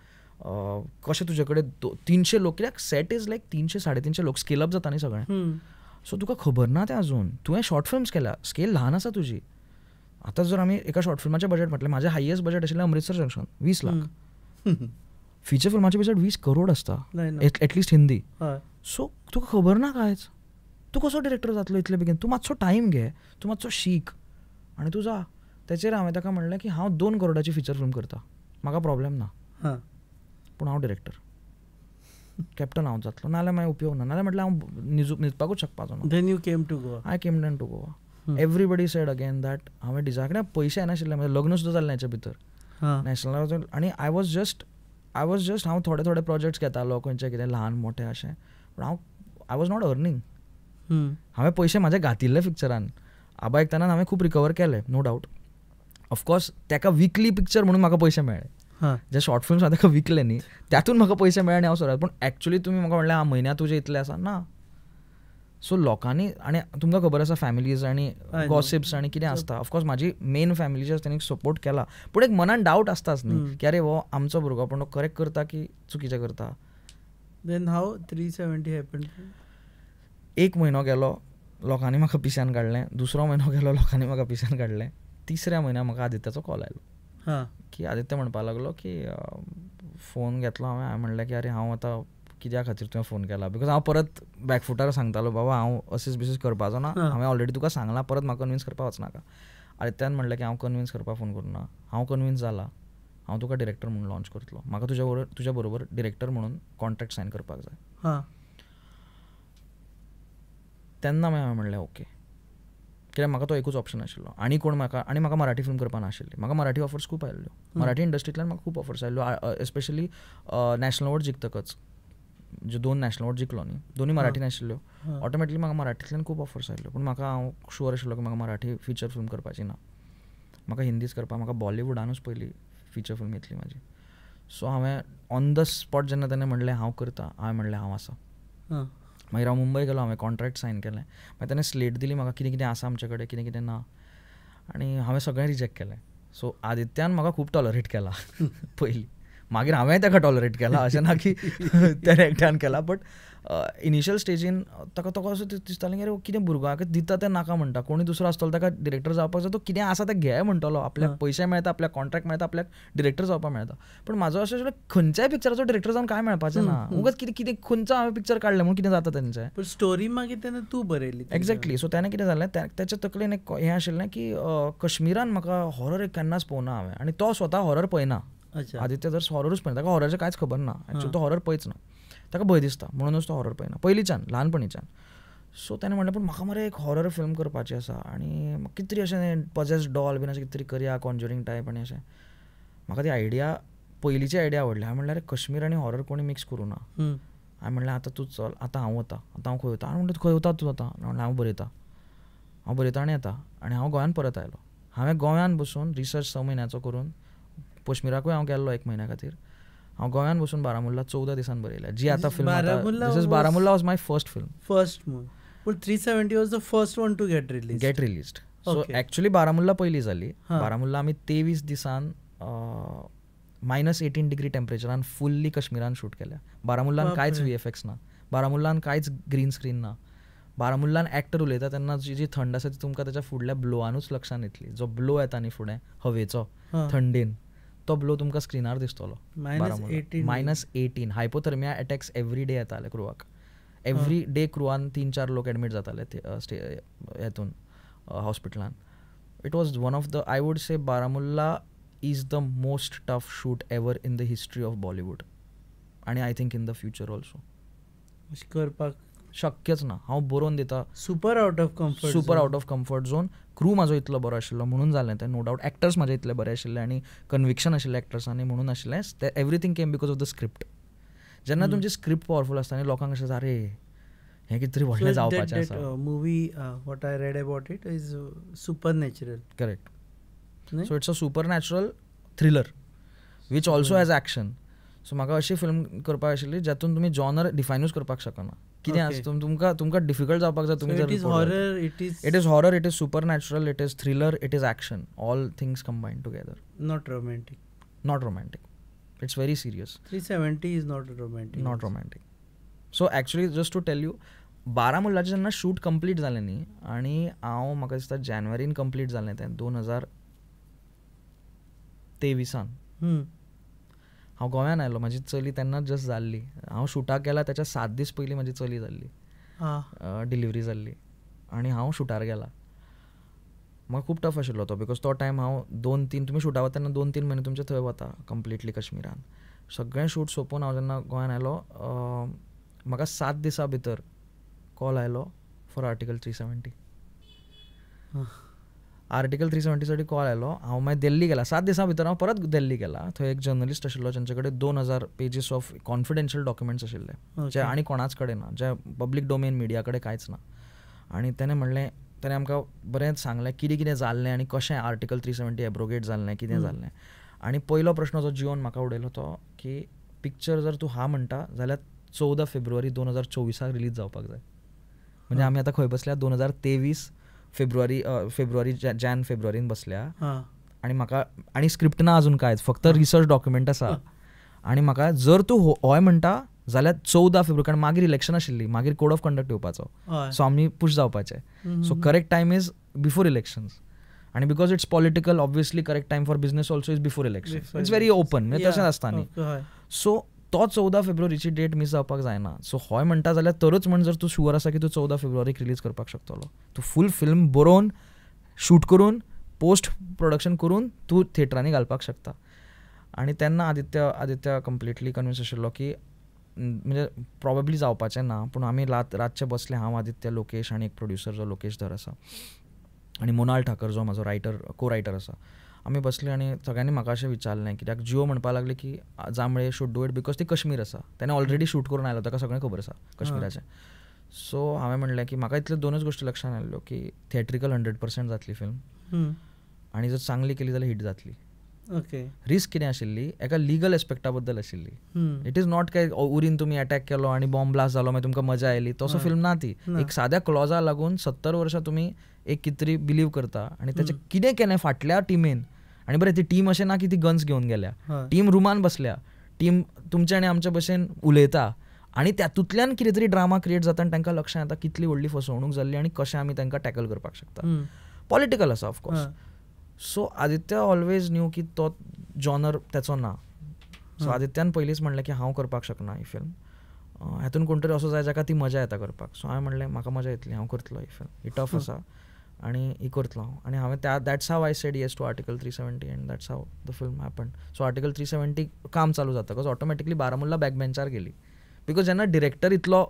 कशें तुजे कडेन 300 लोक, कित्याक सेट इज लायक 300-350 लोक, स्केल अप जाता न्ही सगळें. सो तुका खबर ना तें अजून, तुवें शॉर्ट फिल्म्स केल्या, स्केल ल्हान आसा तुजी. आतां जर आमी एका शॉर्ट फिल्माचें बजेट म्हटलें, म्हाजें हायेस्ट बजेट आशिल्लें अमृतसर जंक्शन 20 लाख. फिचर फिल्माचें बजेट 20 करोड आसता एटलिस्ट हिंदी. सो तुका खबर ना कांयच, तूं कसो डिरेक्टर जातलो इतले बेगीन. तूं मातसो टायम घे, तूं मातसो शीक आनी तूं जा. तेचेर हांवें ताका म्हणलें की हांव 2 करोडाची फिचर फिल्म करता, म्हाका प्रॉब्लेम ना, पूण हांव डिरेक्टर, कॅप्टन हांव जातलो, नाल्यार मागीर उपयोग ना. नाल्यार म्हटल्यार हांव न्हिदपाकूच शकपाचो ना. Then you came to Goa. I came down to Goa. Everybody said again that हांवें डिझायड पयशे येनाशिल्ले, म्हणजे लग्न सुद्दां जालें हेच्या भितर नॅशनल. आनी आय वॉज जस्ट हांव थोडे प्रोजेक्ट्स घेतालो खंयचे कितें ल्हान मोठे अशें, पूण आय वॉज नॉट अर्निंग. हांवें पयशे म्हाजे घातिल्ले पिक्चरान. आबायक तेन्ना हांवें खूब रिकवर केले, नो डावट. ऑफकोर्स ताका विकली पिक्चर म्हणून म्हाका पयशे मेळ्ळे. जे शॉर्ट फिल्म्स हांवें ताका विकले न्ही त्यातून म्हाका पयशे मेळ्ळे आनी हांव सोडलो. पूण एक्चुअली तुमी म्हाका म्हणलें म्हयन्या तुजे इतले आसा ना. सो लोकांनी आनी तुमकां खबर आसा फॅमिलीज आनी गॉसिप्स आनी कितें आसता. ऑफकोर्स म्हाजी मेन फॅमिली जी आसा तेणी सपोर्ट केला. पूण एक मनान डावट आसताच न्ही की अरे हो आमचो भुरगो पूण करेक्ट करता की चुकीचें करता. देन हाव 370 हॅपन्ड. एक म्हयनो गेलो लोकांनी म्हाका पिश्यान काडलें. दुसरो म्हयनो गेलो लोकांनी म्हाका पिश्यान काडलें. तिसऱ्या म्हयन्याक म्हाका आदित्याचो कॉल आयलो की आदित्य म्हणपाक लागलो की फोन घेतलो हांवें म्हणलें की अरे हांव आतां कित्या खातीर तुवें फोन केला. बिकॉज हांव परत बॅकफुटार सांगतालो बाबा हांव अशीच बिसीस करपाचो ना. हांवें ऑलरेडी तुका सांगलां परत म्हाका कन्विन्स करपाक वचनाका. आदित्यान म्हणलें की हांव कन्विन्स करपाक फोन करूना. हांव कन्विन्स जाला. हांव तुका डिरेक्टर म्हणून लॉन्च करतलो. म्हाका तुज्या बरोबर डिरेक्टर म्हणून कॉन्ट्रॅक्ट सायन करपाक जाय. तेन्ना मागीर हांवें म्हणलें ओके. कित्याक म्हाका तो एकूच ऑप्शन आशिल्लो आनी कोण म्हाका मराठी फिल्म करपा नाशिल्ली. म्हाका मराठी ऑफर्स खूब आयल्ल्यो. मराठी इंडस्ट्रींतल्यान म्हाका खूब ऑफर्स आयल्ल्यो. एस्पेशली नॅशनल अवॉर्ड जिखतकच जे 2 नॅशनल अवॉर्ड जिखलो न्ही दोनी मराठीन आशिल्ल्यो. ऑटोमॅटिकली म्हाका मराठींतल्यान खूब ऑफर्स आयल्ल्यो. पूण म्हाका हांव शुअर आशिल्लो की म्हाका मराठी फिचर फिल्म करपाची ना. म्हाका हिंदीच करपा. म्हाका बॉलिवूडानूच पयली फिचर फिल्म येतली म्हाजी. सो हांवें ऑन द स्पॉट जेन्ना ताणें म्हणलें हांव करता हांवें म्हणलें हांव आसा. मागीर हांव मुंबय गेलो. हांवें कॉन्ट्रॅक्ट सायन केलें. मागीर ताणें स्लेट दिली म्हाका कितें कितें आसा आमचे कडेन कितें कितें ना आनी हांवें सगळें रिजेक्ट केलें. सो आदित्यान म्हाका खूब टॉलरेट केला पयलीं. मागीर हांवें ताका टॉलरेट केला. अशें ना की तेणें एकट्यान केला. बट इनिशियल स्टेजीन ताका असो दिसतालें की अरे कितें भुरग्याक दिता तें नाका म्हणटा. कोणी दुसरो आसतलो ताका डिरेक्टर जावपाक जाय तो कितें आसा तें घे म्हणटलो. आपल्याक पयशे मेळटा आपल्याक कॉन्ट्रॅक्ट मेळटा आपल्याक डिरेक्टर जावपाक मेळटा. पूण म्हाजो अशें आशिल्लो खंयच्याय पिक्चराचो डिरेक्टर जावन काय मेळपाचें ना. उगाच कितें कितें खंयचो हांवें पिक्चर काडलें म्हणून कितें जाता तेंचें. पूण स्टोरी मागीर तेन्ना तूं बरयली. एक्झॅक्टली. सो तेन्ना कितें जालें त्याच्या तकलेन एक हें आशिल्लें की कश्मीरान म्हाका हॉरर केन्नाच पळोवना हांवें. आनी तो स्वता हॉरर पळयना. आदित्य जर हॉररूच पळयना. ताका हॉरराचें कांयच खबर ना. एक्चुअली तो हॉरर पळयच ना. ताका भंय दिसता म्हणूनच तो हॉरर पळयना पयलींच्यान ल्हानपणीच्यान. सो ताणें म्हणलें पूण म्हाका मरे एक हॉरर फिल्म करपाची आसा आनी कितें तरी अशें पॉजेस्ड डॉल बीन अशें कितें तरी करया कॉन्ज्युरिंग टायप आनी अशें. म्हाका ती आयडिया पयलींची आयडिया आवडली. हांवें म्हणल्यार कश्मीर आनी हॉरर कोणी मिक्स करूं ना. हांवें म्हणलें आतां तूं चल आतां हांव वता. आतां हांव खंय वता. हांवें म्हणलें खंय वता तूं आतां. म्हणलें हांव बरयता आनी येता. आनी हांव गोंयान परत आयलो. हांवें गोंयान बसून रिसर्च 6 म्हयन्याचो करून कश्मीराकूय हांव गेल्लो 1 म्हयन्या खातीर. हांव गोंयान बसून बारामुल्ला 14 दिसान बरयल्या. जी आतां film Baramulla was my first film. First movie. पूण 370 was the first one to get released. So actually Baramulla पयली जाली. बारामुल्ला आमी 23 दिसान -18 डिग्री टेम्परेचरान फुल्ली कश्मीरान शूट केल्या. बारामुल्लान कांयच VFX ना. बारामुल्लान कांयच ग्रीन स्क्रीन ना. बारामुल्लान एक्टर उलयता तेन्ना जी थंड आसा ती तुमकां ताच्या फुडल्या ब्लोवानूच लक्षान येतली. जो ब्लो येता न्ही फुडें हवेचो थंडेन तो ब्लो तुमकां स्क्रिनार दिसतलो. -18 हायपोथर्मिया अटॅक्स एवरी डे येताले क्रुवाक. एवरी डे क्रुवान 3-4 लोक एडमीट जाताले हेतून हॉस्पिटलान. It was one of the I would say Baramulla is the most tough shoot ever in the history of Bollywood आनी I think in the future also. करपाक शक्यच ना. हांव बरोवन दिता. Super out of comfort zone. Crew म्हाजो इतलो बरो आशिल्लो म्हणून जालें तें. नो डावट एक्टर्स म्हाजे इतले बरे आशिल्ले आनी कन्विक्शन आशिल्लें एक्टर्सांनी म्हणून आशिल्लें. Everything came because of the script. जेन्ना तुमची स्क्रिप्ट पावरफूल आसता आनी लोकांक अशें अरे हें कितें तरी व्हडलें जावपाचें आसा. Movie what I read about it is supernatural. Correct. So it's a supernatural thriller which also has action. So म्हाका अशी फिल्म करपाक आशिल्ली जातून तुमी जॉनर डिफायनूच करपाक शकना. कितें आसा तुमकां डिफिकल्ट जावपाक जाय. तुमी it is horror, it is supernatural, it is thriller, it is action, all things combined together. Not romantic. It's very serious. 370 is not romantic. So actually just to tell you बारामुल्लाचें जेन्ना shoot complete जालें न्ही आनी हांव म्हाका दिसता जानेवारीन complete जालें तें 2023 हांव गोंयान आयलो. म्हाजी चली तेन्नाच जस्ट जाल्ली. हांव शुटाक गेला त्याच्या 7 दीस पयलीं म्हाजी चली जाल्ली. डिलिव्हरी जाल्ली आनी हांव शुटार गेला. म्हाका खूब टफ आशिल्लो तो बिकॉज तो टायम हांव 2-3 तुमी शुटा वता तेन्ना 2-3 म्हयने तुमचे थंय वता कंप्लिटली कश्मीरान. सगळें शूट सोंपोवन हांव जेन्ना गोंयान आयलो म्हाका 7 दिसां भितर कॉल आयलो फॉर आर्टिकल 370. आर्टिकल 370 साठी कॉल आयलो. हांव मागीर दिल्ली गेला. 7 दिसां भितर हांव परत दिल्ली गेला. थंय एक जर्नलिस्ट आशिल्लो जांचे कडेन 2000 पेजीस ऑफ कॉन्फिडेन्शियल डॉक्युमेंट्स आशिल्ले जे आनी कोणाच कडेन ना, जे पब्लीक डोमेन मिडिया कडेन कांयच ना. आनी ताणें आमकां बरेंच सांगलें कितें कितें जाल्लें आनी कशें आर्टिकल 370 एब्रोगेट जाल्लें कितें जाल्लें. आनी पयलो प्रश्न जो जियोन म्हाका उडयलो तो की पिक्चर जर तूं हा म्हणटा जाल्यार 14 फेब्रुवारी 2024 रिलीज जावपाक जाय. म्हणजे आमी आतां खंय बसल्या 2023 फेब्रुवारी जॅन फेब्रुवारीन बसल्या आनी म्हाका आनी स्क्रिप्ट ना अजून कांयच, फक्त रिसर्च डॉक्युमेंट आसा. आनी म्हाका जर तूं हय म्हणटा जाल्यार 14 फेब्रुवारी, कारण मागीर इलेक्शन आशिल्ली, मागीर कोड ऑफ कंडक्ट येवपाचो, सो आमी पुश जावपाचे. So correct time is before elections. आनी because it's political, obviously correct time for business also is before election. It's very open, म्हणजे तशेंच आसता न्ही. सो तो 14 फेब्रुवारीची डेट मिस जावपाक जायना. सो हय म्हणटा जाल्यार तरच म्हण जर तूं शुअर आसा की तूं 14 फेब्रुवारीक रिलीज करपाक शकतलो. तूं फूल फिल्म बरोवन शूट करून पोस्ट प्रोडक्शन करून तूं थिएटरांनी घालपाक शकता. आनी तेन्ना आदित्य कंप्लिटली कन्विन्स आशिल्लो की म्हणजे प्रॉबेबली जावपाचें ना, पूण आमी रातचे बसले, हांव, आदित्य, लोकेश आनी एक प्रोड्युसर जो लोकेश धर आसा आनी मोनाल ठाकर जो म्हाजो को रायटर आसा. आमी बसले आनी सगळ्यांनी म्हाका अशें विचारलें, कित्याक जियो म्हणपाक लागली की जांबळे शूड डू इट बिकॉज ती कश्मीर आसा. ताणें ऑलरेडी शूट करून आयलो, ताका सगळें खबर आसा कश्मीराचें. सो हांवें म्हणलें की म्हाका इतल्यो 2च गोश्टी लक्षांत आयल्यो की थिएट्रिकल 100% जातली फिल्म, आनी जर चांगली केली जाल्यार हिट जातली. रिस्क कितें आशिल्ली, एका लिगल एस्पेक्टा बद्दल आशिल्ली. इट इज नॉट काय उरीन तुमी अटॅक केलो आनी बॉम्ब ब्लास्ट जालो मागीर तुमकां मजा आयली, तसो फिल्म ना ती. एक साद्या क्लॉजा लागून 70 वर्सां तुमी एक कितें तरी बिलीव करता आनी तेचें कितें केलें फाटल्या टिमीन. आनी बरें, ती टीम अशें ना की ती गन्स घेवन गेल्या, टीम रुमान बसल्या, टीम तुमचे आनी आमच्या भशेन उलयता आनी तातूंतल्यान कितें तरी ड्रामा क्रिएट जाता आनी तांकां लक्षांत येता कितली व्हडली फसवणूक जाल्ली आनी कशें आमी तांकां टॅकल करपाक शकता. पॉलिटिकल आसा of course. So Aditya always new की तो जॉनर तेचो ना. सो आदित्यान पयलींच म्हणलें की हांव करपाक शकना ही फिल्म, हातून कोण तरी असो जाय जाका ती मजा येता करपाक. सो हांवें म्हणलें म्हाका मजा येतली, हांव करतलो ही फिल्म, ही टफ आसा आनी ही करतलो हांव. आनी हांवें that's how I said yes to article 370 and that's how the film happened. So article 370 काम चालू जाता बिकॉज ऑटोमॅटिकली बारामुल्ला बॅक बेंचार गेली. बिकॉज जेन्ना डिरेक्टर इतलो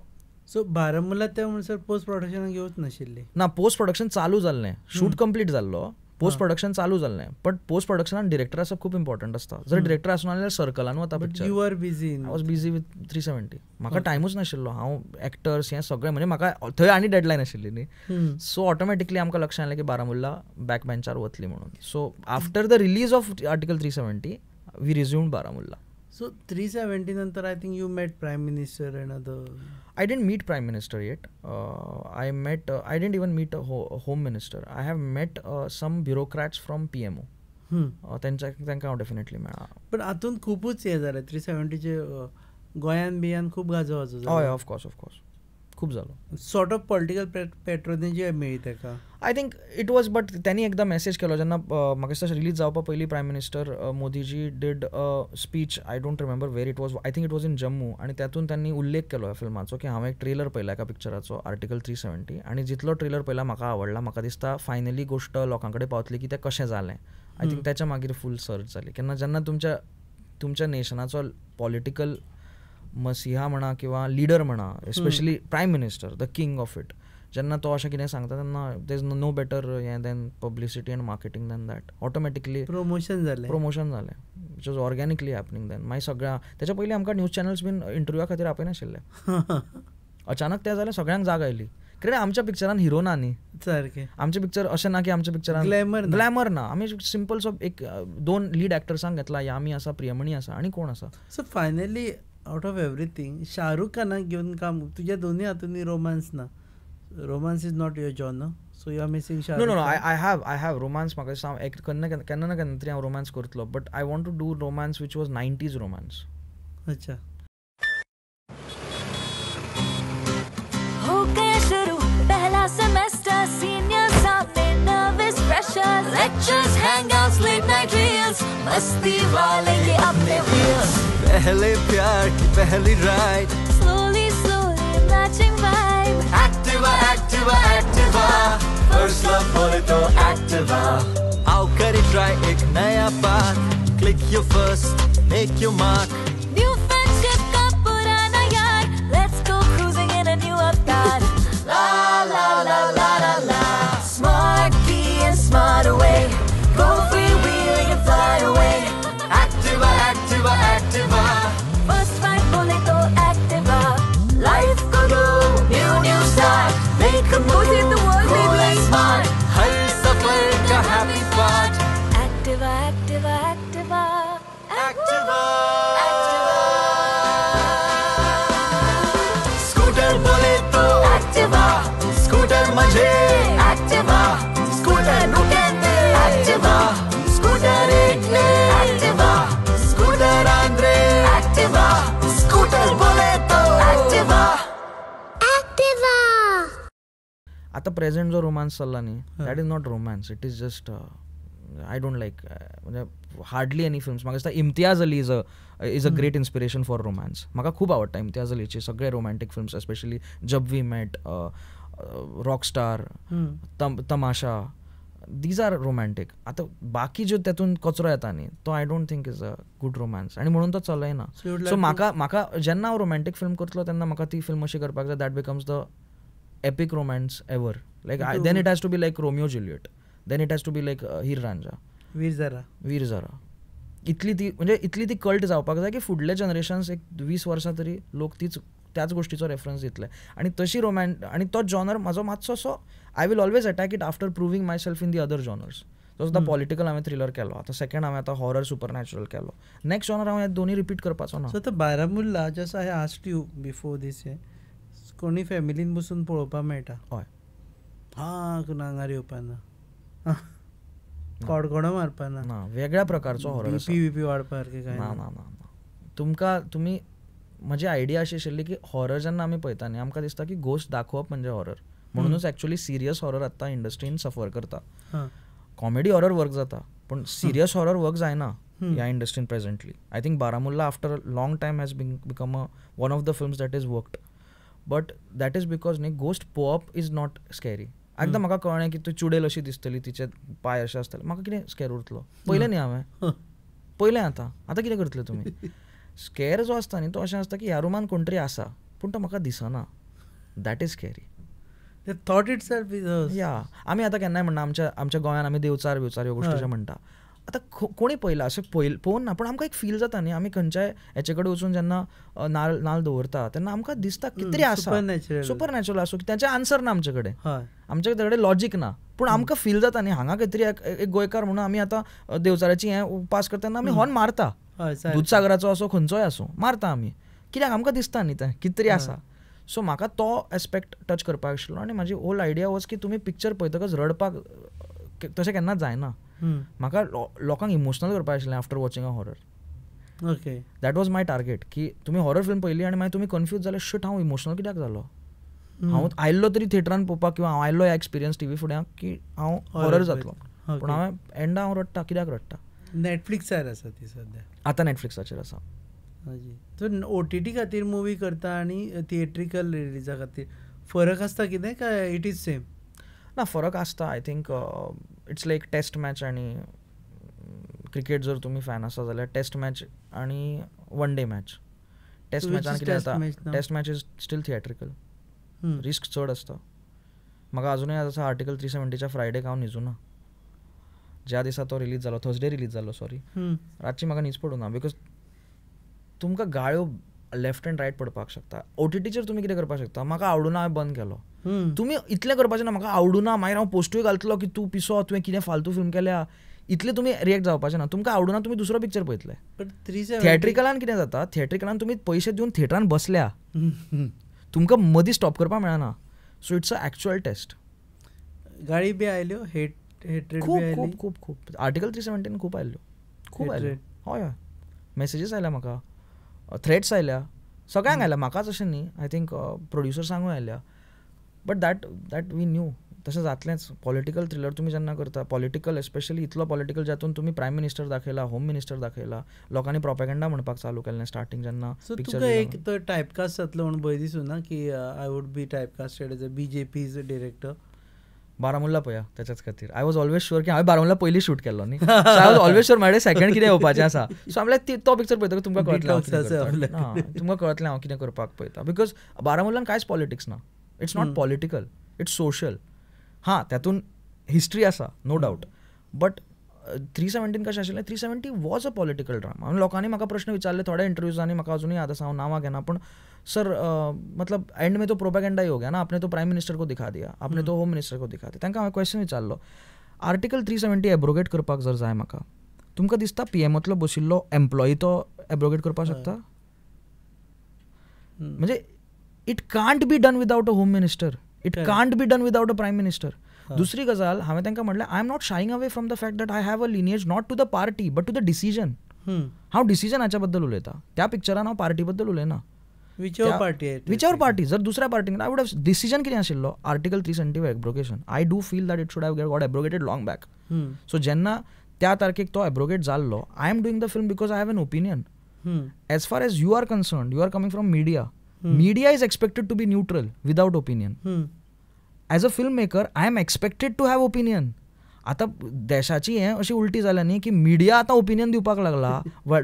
सो बारामुल्ला त्या म्हणसर पोस्ट प्रोडक्शनाक येवच नाशिल्ली ना, पोस्ट प्रोडक्शन चालू जाल्लें, शूट कंप्लीट जाल्लो, पोस्ट प्रोडक्शन चालू जाल्लें. बट पोस्ट प्रोडक्शनान डिरेक्टर आसप खूब इम्पॉर्टंट आसता. जर डिरेक्टर आसना जाल्यार सर्कलान वता picture. You are busy. I was busy with 370. म्हाका टायमूच नाशिल्लो, हांव एक्टर्स हें सगळें, म्हणजे म्हाका थंय आनी डेडलायन आशिल्ली न्ही. सो ऑटोमॅटिकली आमकां लक्षांत आयलें की बारामुल्ला बॅक बेंचार वतली म्हणून. So after the release of article 370 we resumed Baramulla. So 370 नंतर I think you met Prime Minister and other. I didn't meet Prime Minister yet. I didn't even meet a Home Minister. I have met some bureaucrats from PMO. तांकां हांव definitely मेळ्ळा. पण हातून खुबूच हे जालें 370चे गोंयान बियान खूब गाजो वाजो. हय ऑफकोर्स खूब जालो. सॉर्ट ऑफ पॉलिटिकल पॅट्रोनेज मेळ्ळी ताका. I think it was, but त्यांनी एकदा मेसेज केलो जेन्ना म्हाका दिसता रिलीज जावपा पयलीं prime minister Modiji did speech, I don't remember where it was, I think it was in Jammu. आनी तातूंत त्यांनी उल्लेख केलो ह्या फिल्माचो की हांवें एक ट्रेलर पळयला एका पिक्चराचो आर्टिकल 370 आनी जितलो ट्रेलर पळयला म्हाका आवडला. म्हाका दिसता फायनली गोश्ट लोकां कडेन पावतली की तें कशें जालें. आय थिंक त्याच्या मागीर फूल सर्च जाली. जेन्ना तुमच्या नेशनाचो पॉलिटिकल मसिहा म्हणा किंवा लिडर म्हणा, especially prime minister, the king of it, जेन्ना तो अशें कितें सांगता तेन्ना देर इज नो बेटर हें than publicity and marketing than that. Automatically promotion जालें which was organically happening then. मागीर सगळ्या तेच्या पयलीं आमकां न्यूज चॅनल्स बीन इंटरव्यूआ खातीर आपयनाशिल्ले. अचानक तें जालें, सगळ्यांक जाग आयली. कित्याक आमच्या पिक्चरान हिरो ना न्ही सारकें. आमचे पिक्चर अशें ना की आमच्या पिक्चरान ग्लॅमर ना. आमी सिंपल सो एक 2 लीड एक्टर्सांक घेतला, यामी आसा, प्रियमणी आसा आनी कोण आसा. So finally out of everything Shahrukh खानाक घेवन काम, तुज्या दोनी हातूंनी रोमांस ना. Romance is not your genre, so you are missing Shahrukh. No I have romance. म्हाका दिसता केन्ना ना केन्ना तरी हांव रोमांस करतलो, but I want to do romance which was 90s romance. अच्छा. हो गया शुरू पहला सेमेस्टर, सीनियर सामने nervous pressure, lectures, hangouts, late night reels, मस्ती वाले ये अपने व्हील्स. पहले प्यार की पहली ride, Slowly matching vibe. Activa, first love बोले तो Activa. आओ करें try एक नया path, click your first, make your mark. New friendship का पुराना यार, let's go cruising in a new avatar. La la la la la la, smart key and smart away, go freewheeling and fly away. Activa, first vibe बोले तो Activa. Life को do new start, make a move in the world, baby. Smart, हर सफर का happy part. Activa. Present जो romance चल्ला न्ही that is not romance, it is just I don't लायक म्हणजे hardly any films. म्हाका दिसता Imtiaz Ali is a great inspiration for romance. म्हाका खूब आवडटा इम्तियाज अलीचे सगळे रोमॅन्टीक फिल्म्स, एस्पेशली जब वी मेट, रॉकस्टार, तमाशा, दीज आर रोमॅन्टीक. आता बाकी ज्यो तेतून कचरो येता न्ही तो I don't think is a good romance, आनी म्हणून तो चलयना. सो म्हाका जेन्ना हांव रोमॅन्टीक फिल्म करतलो तेन्ना म्हाका ती फिल्म अशी करपाक जाय that becomes the epic romance ever. Like then it has to be like Romeo Juliet, then it has to be like Heer Ranjha, Veer Zara. इतली ती कल्ट जावपाक जाय की फुडले जनरेशन्स एक 20 वर्सां तरी लोक त्याच गोष्टीचो रेफरन्स दितले. आनी तशी आनी तो जॉनर म्हाजो मातसो असो I will always attack it after proving myself in the other genres. जसो आतां पॉलिटिकल हांवें थ्रिलर केलो, आतां सेकंड हांवें आतां हॉरर सुपर नॅचरल केलो, नेक्स्ट जॉनर हांव हे दोनी रिपीट करपाचो ना. सो आतां Baramulla just I asked you before दीस कोणी फॅमिलीन बसून पळोवपाक मेळटा? हय. आंगार येवपाना, कडकडो मारपाना ना, वेगळ्या प्रकारचो हॉरर बीपी वाडपाक काय ना ना ना. तुमी म्हजी आयडिया अशी आशिल्ली की हॉरर जेन्ना आमी पळयता न्ही आमकां दिसता की घोस्ट दाखोवप म्हणजे हॉरर. म्हणूनच ॲक्च्युअली सिरियस हॉरर आतां इंडस्ट्रीन सफर करता. कॉमेडी हॉरर वर्क जाता पण सिरियस हॉरर वर्क जायना ह्या इंडस्ट्रीन presently. I think Baramulla after a long time has become one of the films that is worked. But that is because न्ही घोस्ट पळोवप इज नॉट स्कॅरी. एकदां म्हाका कळ्ळें की ती चुडेल अशी दिसतली, तिचे पांय अशे आसतले, म्हाका कितें स्कॅर उरतलो. पयलें न्ही हांवें, पयलें आतां कितें करतले तुमी? स्कॅर जो आसता न्ही तो अशें आसता की ह्या रुमान कोण तरी आसा पूण तो म्हाका दिसना. That is scary. Thought it self is या आमी आतां केन्नाय म्हणना आमच्या गोंयान आमी देवचार ह्यो गोश्टी म्हणटा. आतां कोणी पळयला अशें पळोवन ना, पूण आमकां एक फील जाता न्ही, आमी खंयच्याय हेचे कडेन वचून जेन्ना नाल्ल दवरता तेन्ना आमकां दिसता कितें तरी आसा, सुपर नॅचरल आसूं, ताचें आन्सर ना आमचे कडेन, आमचे कडेन लॉजीक ना, पूण आमकां फील जाता न्ही हांगा खंय तरी एक गोंयकार म्हणून आमी आतां देवचाराची हें उपास करता तेन्ना आमी हॉर्न मारता, दूदसागराचो असो खंयचोय आसूं मारता आमी, कित्याक आमकां दिसता न्ही तें कितें तरी आसा. सो म्हाका तो एस्पेक्ट टच करपाक आशिल्लो आनी म्हाजी होल आयडिया वॉज की तुमी पिक्चर पळयतकच रडपाक तशें केन्नाच जायना. म्हाका लोकांक इमोशनल करपाक आशिल्लें after watching a horror. Okay, that was my target की तुमी हॉरर फिल्म पळयली आनी मागीर तुमी कन्फ्यूज जाले, शूट हांव इमोशनल कित्याक जालो, हांव आयल्लो तरी थिएटरान पळोवपाक किंवा हांव आयल्लो ह्या एक्सपिरियन्स टीव्ही फुड्यान की हांव हॉरर जातलो, पूण हांवें एंडा हांव रडटा कित्याक रडटा. नॅटफ्लिक्सार आसा ती सद्या, आतां नॅटफ्लिक्साचेर आसा. तो OTT खातीर मुवी करता आनी थिएट्रिकल रिलीजा खातीर फरक आसता कितें काय इट इज सेम? ना, फरक आसता. I think it's like test match आनी क्रिकेट जर तुमी फॅन आसा जाल्यार टेस्ट मॅच आनी वन डे मॅच. टेस्ट मॅचान कितें जाता, test match is still theatrical, risk चड आसता. म्हाका अजुनूय याद आसा आर्टिकल 370च्या फ्रायडेक हांव न्हिजूना, ज्या दिसा तो रिलीज जालो, थर्सडे रिलीज जालो, सॉरी, रातची म्हाका न्हीज पडूना, बिकॉज तुमकां गाळ्यो लेफ्ट एंड रायट पडपाक शकता. OTTचेर तुमी कितें करपाक शकता, म्हाका आवडूना हांवें बंद केलो, तुमी इतलें करपाचें ना, म्हाका आवडूना मागीर हांव पोस्टूय घालतलो की तूं पिसो, तुवें कितें फालतू फिल्म केल्या, इतलें तुमी रिएक्ट जावपाचें ना. तुमकां आवडूना तुमी दुसरो पिक्चर पळयतले. थिएट्रिकलान कितें जाता, थिएट्रिकलान तुमी पयशे दिवन थिएटरान बसल्या, तुमकां मदीं स्टॉप करपाक मेळना. So it's a actual test. गाळी बी आयल्यो, खूब खूब खूब आर्टिकल 370 खूब आयल्यो, खूब आयल्यो. हय हय, मेसेजीस आयल्या म्हाका, थ्रेट्स आयल्या, सगळ्यांक आयल्या, म्हाकाच अशें न्ही, आय थिंक प्रोड्युसर्सांकूय आयल्या. बट दॅट वी न्यू तशें जातलेंच. पॉलिटिकल थ्रिलर तुमी जेन्ना करता, पॉलिटिकल एस्पेशली इतलो पॉलिटिकल जातून तुमी प्रायम मिनिस्टर दाखयला, होम मिनिस्टर दाखयला, लोकांनी प्रोपेगंडा म्हणपाक चालू केलें स्टार्टींग जेन्ना पिक्चर. एक तो टायपकास्ट जातलो म्हणून भंय दिसूं ना की I would be typecasted as a BJP's director? Baramulla पळया त्याच्याच खातीर आय वॉज ऑलवेज शुअर की हांवें बारामुल्ला पयलीं शूट केल्लो न्ही, आय वॉज ऑलवेज शुअर म्हाजे सेकंड कितें येवपाचें आसा. सो हांवें तो पिक्चर पळयतकच तुमकां कळटलें, तुमकां कळटलें हांव कितें करपाक पळयता. बिकॉज बारामुल्लान कांयच पॉलिटिक्स ना, it's not political, it's social. हां, तातूंत हिस्ट्री आसा, नो डावट, बट 370 कशें आशिल्लें, 370 वॉज अ पॉलिटिकल ड्रामा. आनी लोकांनी म्हाका प्रश्न विचारले थोड्या इंटरव्यूजांनी, म्हाका अजुनूय याद आसा, हांव नांवां घेना, पूण सर मतलब एंड में तो प्रोपेगेंडा ही हो गया ना, आपने तो प्राइम मिनिस्टर को दिखा दिया, आपने तो होम मिनिस्टर को दिखा दिया. तांकां हांवें क्वेश्चन विचारलो, आर्टिकल 370 एब्रोगेट करपाक जर जाय म्हाका, तुमकां दिसता PMतलो बशिल्लो एम्प्लॉई तो एब्रोगेट करपाक शकता? म्हणजे it can't be done without a home minister, it can't be done without a prime minister. दुसरी गजाल हांवें तांकां म्हणलें, I am not shying away from the fact that I have a lineage not to the party but to the decision. हांव डिसिजनाच्या बद्दल उलयतां, त्या पिक्चरान हांव पार्टी बद्दल उलयना. विच एवर पार्टी जर दुसऱ्या पार्टीन आय वूड हॅव डिसिजन कितें आशिल्लो article 370 abrogation I do feel that it should have got abrogated long back so जेन्ना त्या तारखेक तो एब्रोगेट जाल्लो I am doing the film because I have an opinion as far as you are concerned you are coming from media is expected to be neutral without opinion as a film maker I am expected to have opinion आतां देशाची हें अशी उलटी जाल्या न्ही की media आतां opinion दिवपाक लागला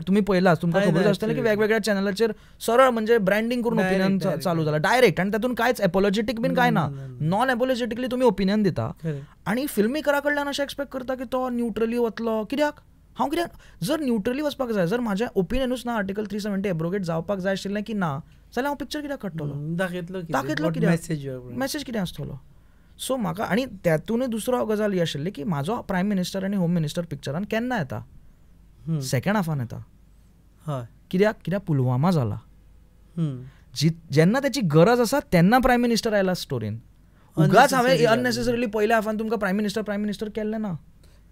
तुमी पळयलाच तुमकां खबर आसतलें की वेगवेगळ्या चॅनलाचेर सरळ म्हणजे ब्रँडींग करून ओपिनियन चालू जालां डायरेक्ट आनी तातूंत कांयच एपोलॉजेटीक बीन कांय ना नॉन एपोलॉजेटिकली तुमी ओपिनियन दिता आनी फिल्म मेकरा कडल्यान अशें एक्सपेक्ट करता की तो न्यूट्रली वतलो कित्याक हांव कित्याक जर न्यूट्रली वचपाक जाय जर म्हाजें ओपिनियनूच ना आर्टिकल 370 एब्रोगेट जावपाक जाय आशिल्लें की ना जाल्यार हांव पिक्चर कित्याक काडटलो दाखयतलो कित्याक मॅसेज कितें आसतलो सो म्हाका आनी त्यातूनय दुसरो गजाल ही आशिल्ली की म्हाजो प्रायम मिनिस्टर आनी होम मिनिस्टर पिक्चरान केन्ना येता सेकंड हाफान येता कित्याक पुलवामा जाला जेन्ना त्याची गरज आसा तेन्ना प्रायम मिनिस्टर आयला स्टोरीन उगाच हांवें अननेसेसरीली पयल्या हाफान तुमकां प्रायम मिनिस्टर केल्लें ना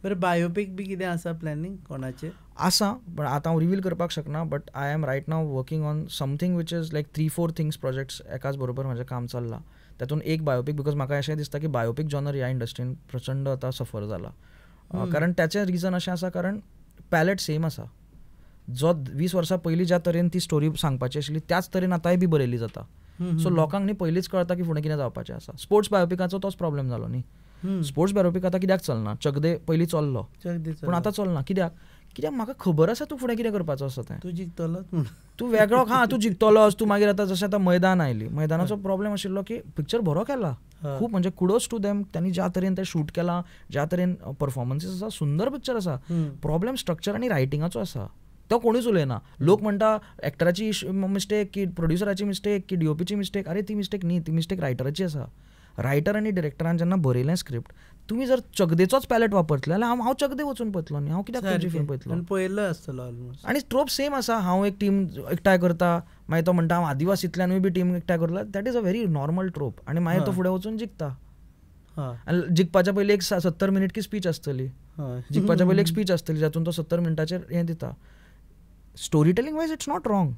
बरें बायोपीक बी कितें आसा प्लॅनिंग कोणाचें आसा पण आतां हांव रिवील करपाक शकना but I am right now working on something which is like 3-4 things projects एकाच बरोबर म्हाजें काम चल्लां तातूंत एक बायोपीक बिकॉज म्हाका अशें दिसता की बायोपीक जॉनर ह्या इंडस्ट्रीन प्रचंड आतां सफर जाला कारण त्याचें रिजन अशें आसा कारण पॅलेट सेम आसा जो 20 वर्सां पयलीं ज्या तरेन ती स्टोरी सांगपाची आशिल्ली त्याच तरेन आतांय बी बरयली जाता सो लोकांक न्ही पयलींच कळटा की फुडें कितें जावपाचें आसा स्पोर्ट्स बायोपिकाचो तोच प्रॉब्लेम जालो न्ही स्पोर्ट्स बायोपिक आतां कित्याक चलना चकदे पयलीं चल्लो पूण आतां चलना कित्याक म्हाका खबर आसा तूं फुडें कितें करपाचो आसा तें तूं जिखतलो तूं वेगळो तूं जिखतलोस तूं मागीर आतां जशें आतां मैदान आयली मैदानाचो प्रॉब्लेम आशिल्लो की पिक्चर बरो केला खूब म्हणजे कुडोज टू देम त्यांनी ज्या तरेन तें शूट केलां ज्या तरेन परफॉर्मन्सीस आसा सुंदर पिक्चर आसा प्रॉब्लेम स्ट्रक्चर आनी रायटिंगाचो आसा तो कोणूच उलयना लोक म्हणटा एक्टराची मिस्टेक की प्रोड्युसराची मिस्टेक की डीओपीची मिस्टेक अरे ती मिस्टेक न्ही ती मिस्टेक रायटराची आसा रायटर आनी डिरेक्टरान जेन्ना बरयलें स्क्रिप्ट तुमी जर चकदेचोच पॅलेट वापरतले जाल्यार हांव चकदे वचून पळयतलो न्ही हांव कित्याक तुमची फिल्म पळयतलो पळयल्लो आसतलो ऑलमोस्ट आनी ट्रोप सेम आसा हांव एक टीम एकठांय करता मागीर तो म्हणटा हांव आदिवासींतल्यानूय बी टीम एकठांय करता that is a very normal ट्रोप आनी मागीर तो फुडें वचून जिखता आनी जिखपाच्या पयलीं एक 70 मिनीट की स्पीच आसतली जिखपाच्या पयलीं एक स्पीच आसतली जातून तो 70 मिनटाचेर हें दिता story telling wise it's not wrong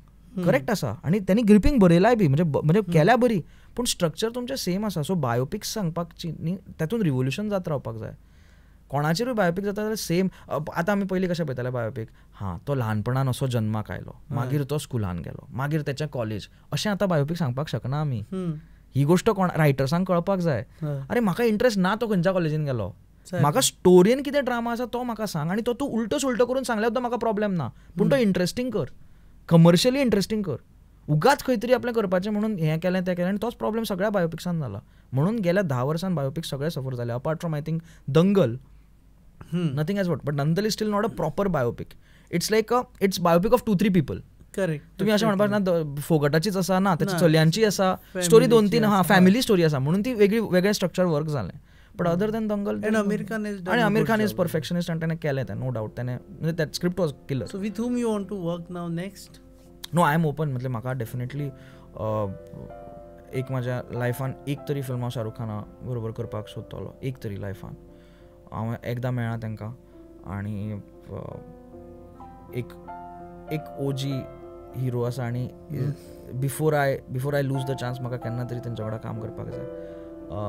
correct आसा आनी त्यांनी ग्रिपींग बरयलाय बी म्हणजे केल्या बरी पूण स्ट्रक्चर तुमचें सेम आसा सो बायोपिक्स सांगपाकची न्ही तातूंत रिवोल्युशन जात रावपाक जाय कोणाचेरूय बायोपिक जाता जाल्यार सेम आतां आमी पयलीं कशें पळयताले बायोपिक तो ल्हानपणान असो जन्माक आयलो मागीर तो स्कुलान गेलो मागीर तेचें कॉलेज अशें आतां बायोपिक सांगपाक शकना आमी ही गोश्ट रायटर्सांक कळपाक जाय अरे म्हाका इंट्रस्ट ना तो खंयच्या कॉलेजीन गेलो म्हाका स्टोरीन कितें ड्रामा आसा तो म्हाका सांग आनी तो तूं उलटो सुलटो करून सांगल्यार सुद्दां म्हाका प्रॉब्लेम ना पूण तो इंट्रस्टींग कर कमर्शियली इंट्रस्टींग कर उगाच खंय तरी आपलें करपाचें म्हणून हें केलें तें केलें आनी तोच प्रॉब्लेम सगळ्या बायोपिक्सान जाला म्हणून गेल्या 10 वर्सान बायोपिक सगळे सफर जाले apart from I think Dangal nothing as what but नंदली still not a proper biopic it's like it's biopic of 2-3 people correct तुम्ही अशें म्हणपाक ना फोगटाचीच आसा ना त्याची चलयांची आसा स्टोरी 2-3 फॅमिली स्टोरी आसा म्हणून ती वेगळें स्ट्रक्चर वर्क जालें बट अदर दॅन दंगल आणि आमिर खान इज परफेक्शनिस्ट आनी ताणें केलें तें नो डावट ताणें म्हणजे that script was killer so with whom you want to work now next no I am open मतलब म्हाका डेफिनेटली एक म्हाज्या लायफान एक तरी फिल्म हांव शाहरुख खाना बरोबर करपाक सोदतलो एक तरी लायफान हांव एकदां मेळ्ळां तांकां आनी एक ओजी हिरो आसा आनी before I lose the chance म्हाका केन्ना तरी तेंच्या वांगडा काम करपाक जाय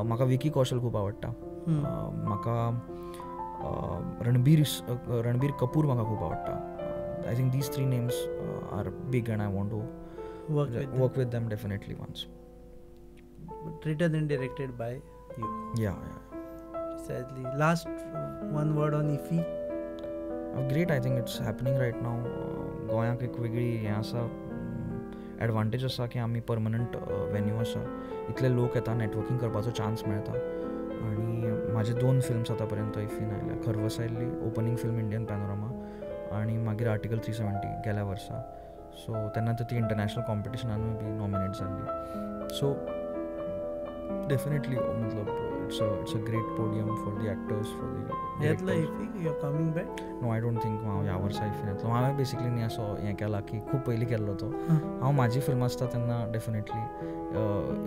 म्हाका विकी कौशल खूब आवडटा म्हाका रणबीर कपूर म्हाका खूब आवडटा I think these 3 names are big and I want to work with them definitely once. But written and directed by you. Yeah. Sadly. Last one word on IFFI. Great, I think it's happening right now. गोंयाक एक वेगळी हें आसा advantage आसा की आमी permanent venue आसा इतले लोक येता नेटवर्किंग करपाचो चान्स मेळटा आनी म्हाजे 2 फिल्म्स आतां पर्यंत इफीन आयल्या खरवस आयिल्ली ओपनिंग फिल्म इंडियन पॅनोरमा आनी मागीर आर्टिकल 370 गेल्या वर्सा सो तेन्ना ती इंटरनॅशनल कॉम्पिटिशनानूय बी नॉमिनेट जाल्ली सो डेफिनेटली मतलब it's a great podium for the actors, for the येतलो directors. इफीक you are coming back? No I don't think हांव ह्या वर्सा इफीन येतलो. हांवें बेसिकली न्ही असो हें केला की खूब पयलीं केल्लो तो. हांव म्हाजी फिल्म आसता तेन्ना डेफिनेटली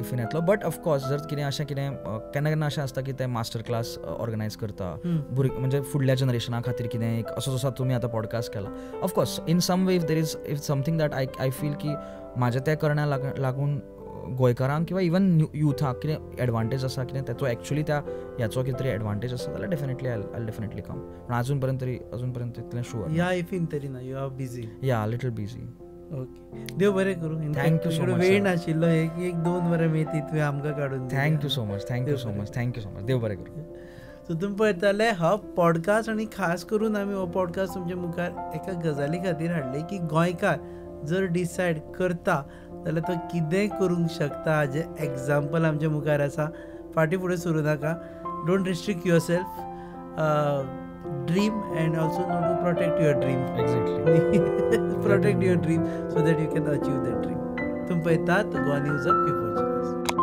इफीन येतलो. बट ऑफकोर्स जर कितें अशें कितें केन्ना केन्ना अशें आसता की ते मास्टर क्लास ऑर्गनायज करता म्हणजे फुडल्या जनरेशना खातीर कितें एक असो जसो तुमी आतां पॉडकास्ट केला. Of course in some way there is something that I feel की म्हाज्या त्या करण्या लागून गोंयकारांक किंवा इवन युथाक कितें एडवांटेज आसा कितें ताचो एक्चुअली त्या ह्याचो कितें तरी एडवांटेज आसा जाल्यार डेफिनेटली आय डेफिनेटली कम. पूण अजून पर्यंत इतलें शुअर या इफीन तरी ना, यू आर बिझी. या लिटल बिझी. ओके, देव बरें करूं. Thank you so much, वेळ sir. नाशिल्लो, एक 2 वरां मेळटी तुवें आमकां काडून दिली. Thank you so much. देव बरें करूं. सो तुमी पळयताले हो पॉडकास्ट, आनी खास करून आमी हो पॉडकास्ट तुमच्या मुखार एका गजाली खातीर हाडले की गोंयकार जर डिसायड करता जाल्यार तो कितेंय करूंक शकता. हाजें एग्जाम्पल आमच्या मुखार आसा. फाटीं फुडें सरूं नाका. Don't restrict your self. Dream and also know to protect your dream. Exactly. Protect your dream so that you can achieve that dream. तुमी पळयतात गोवा न्यूज ऑफ पिपल्स.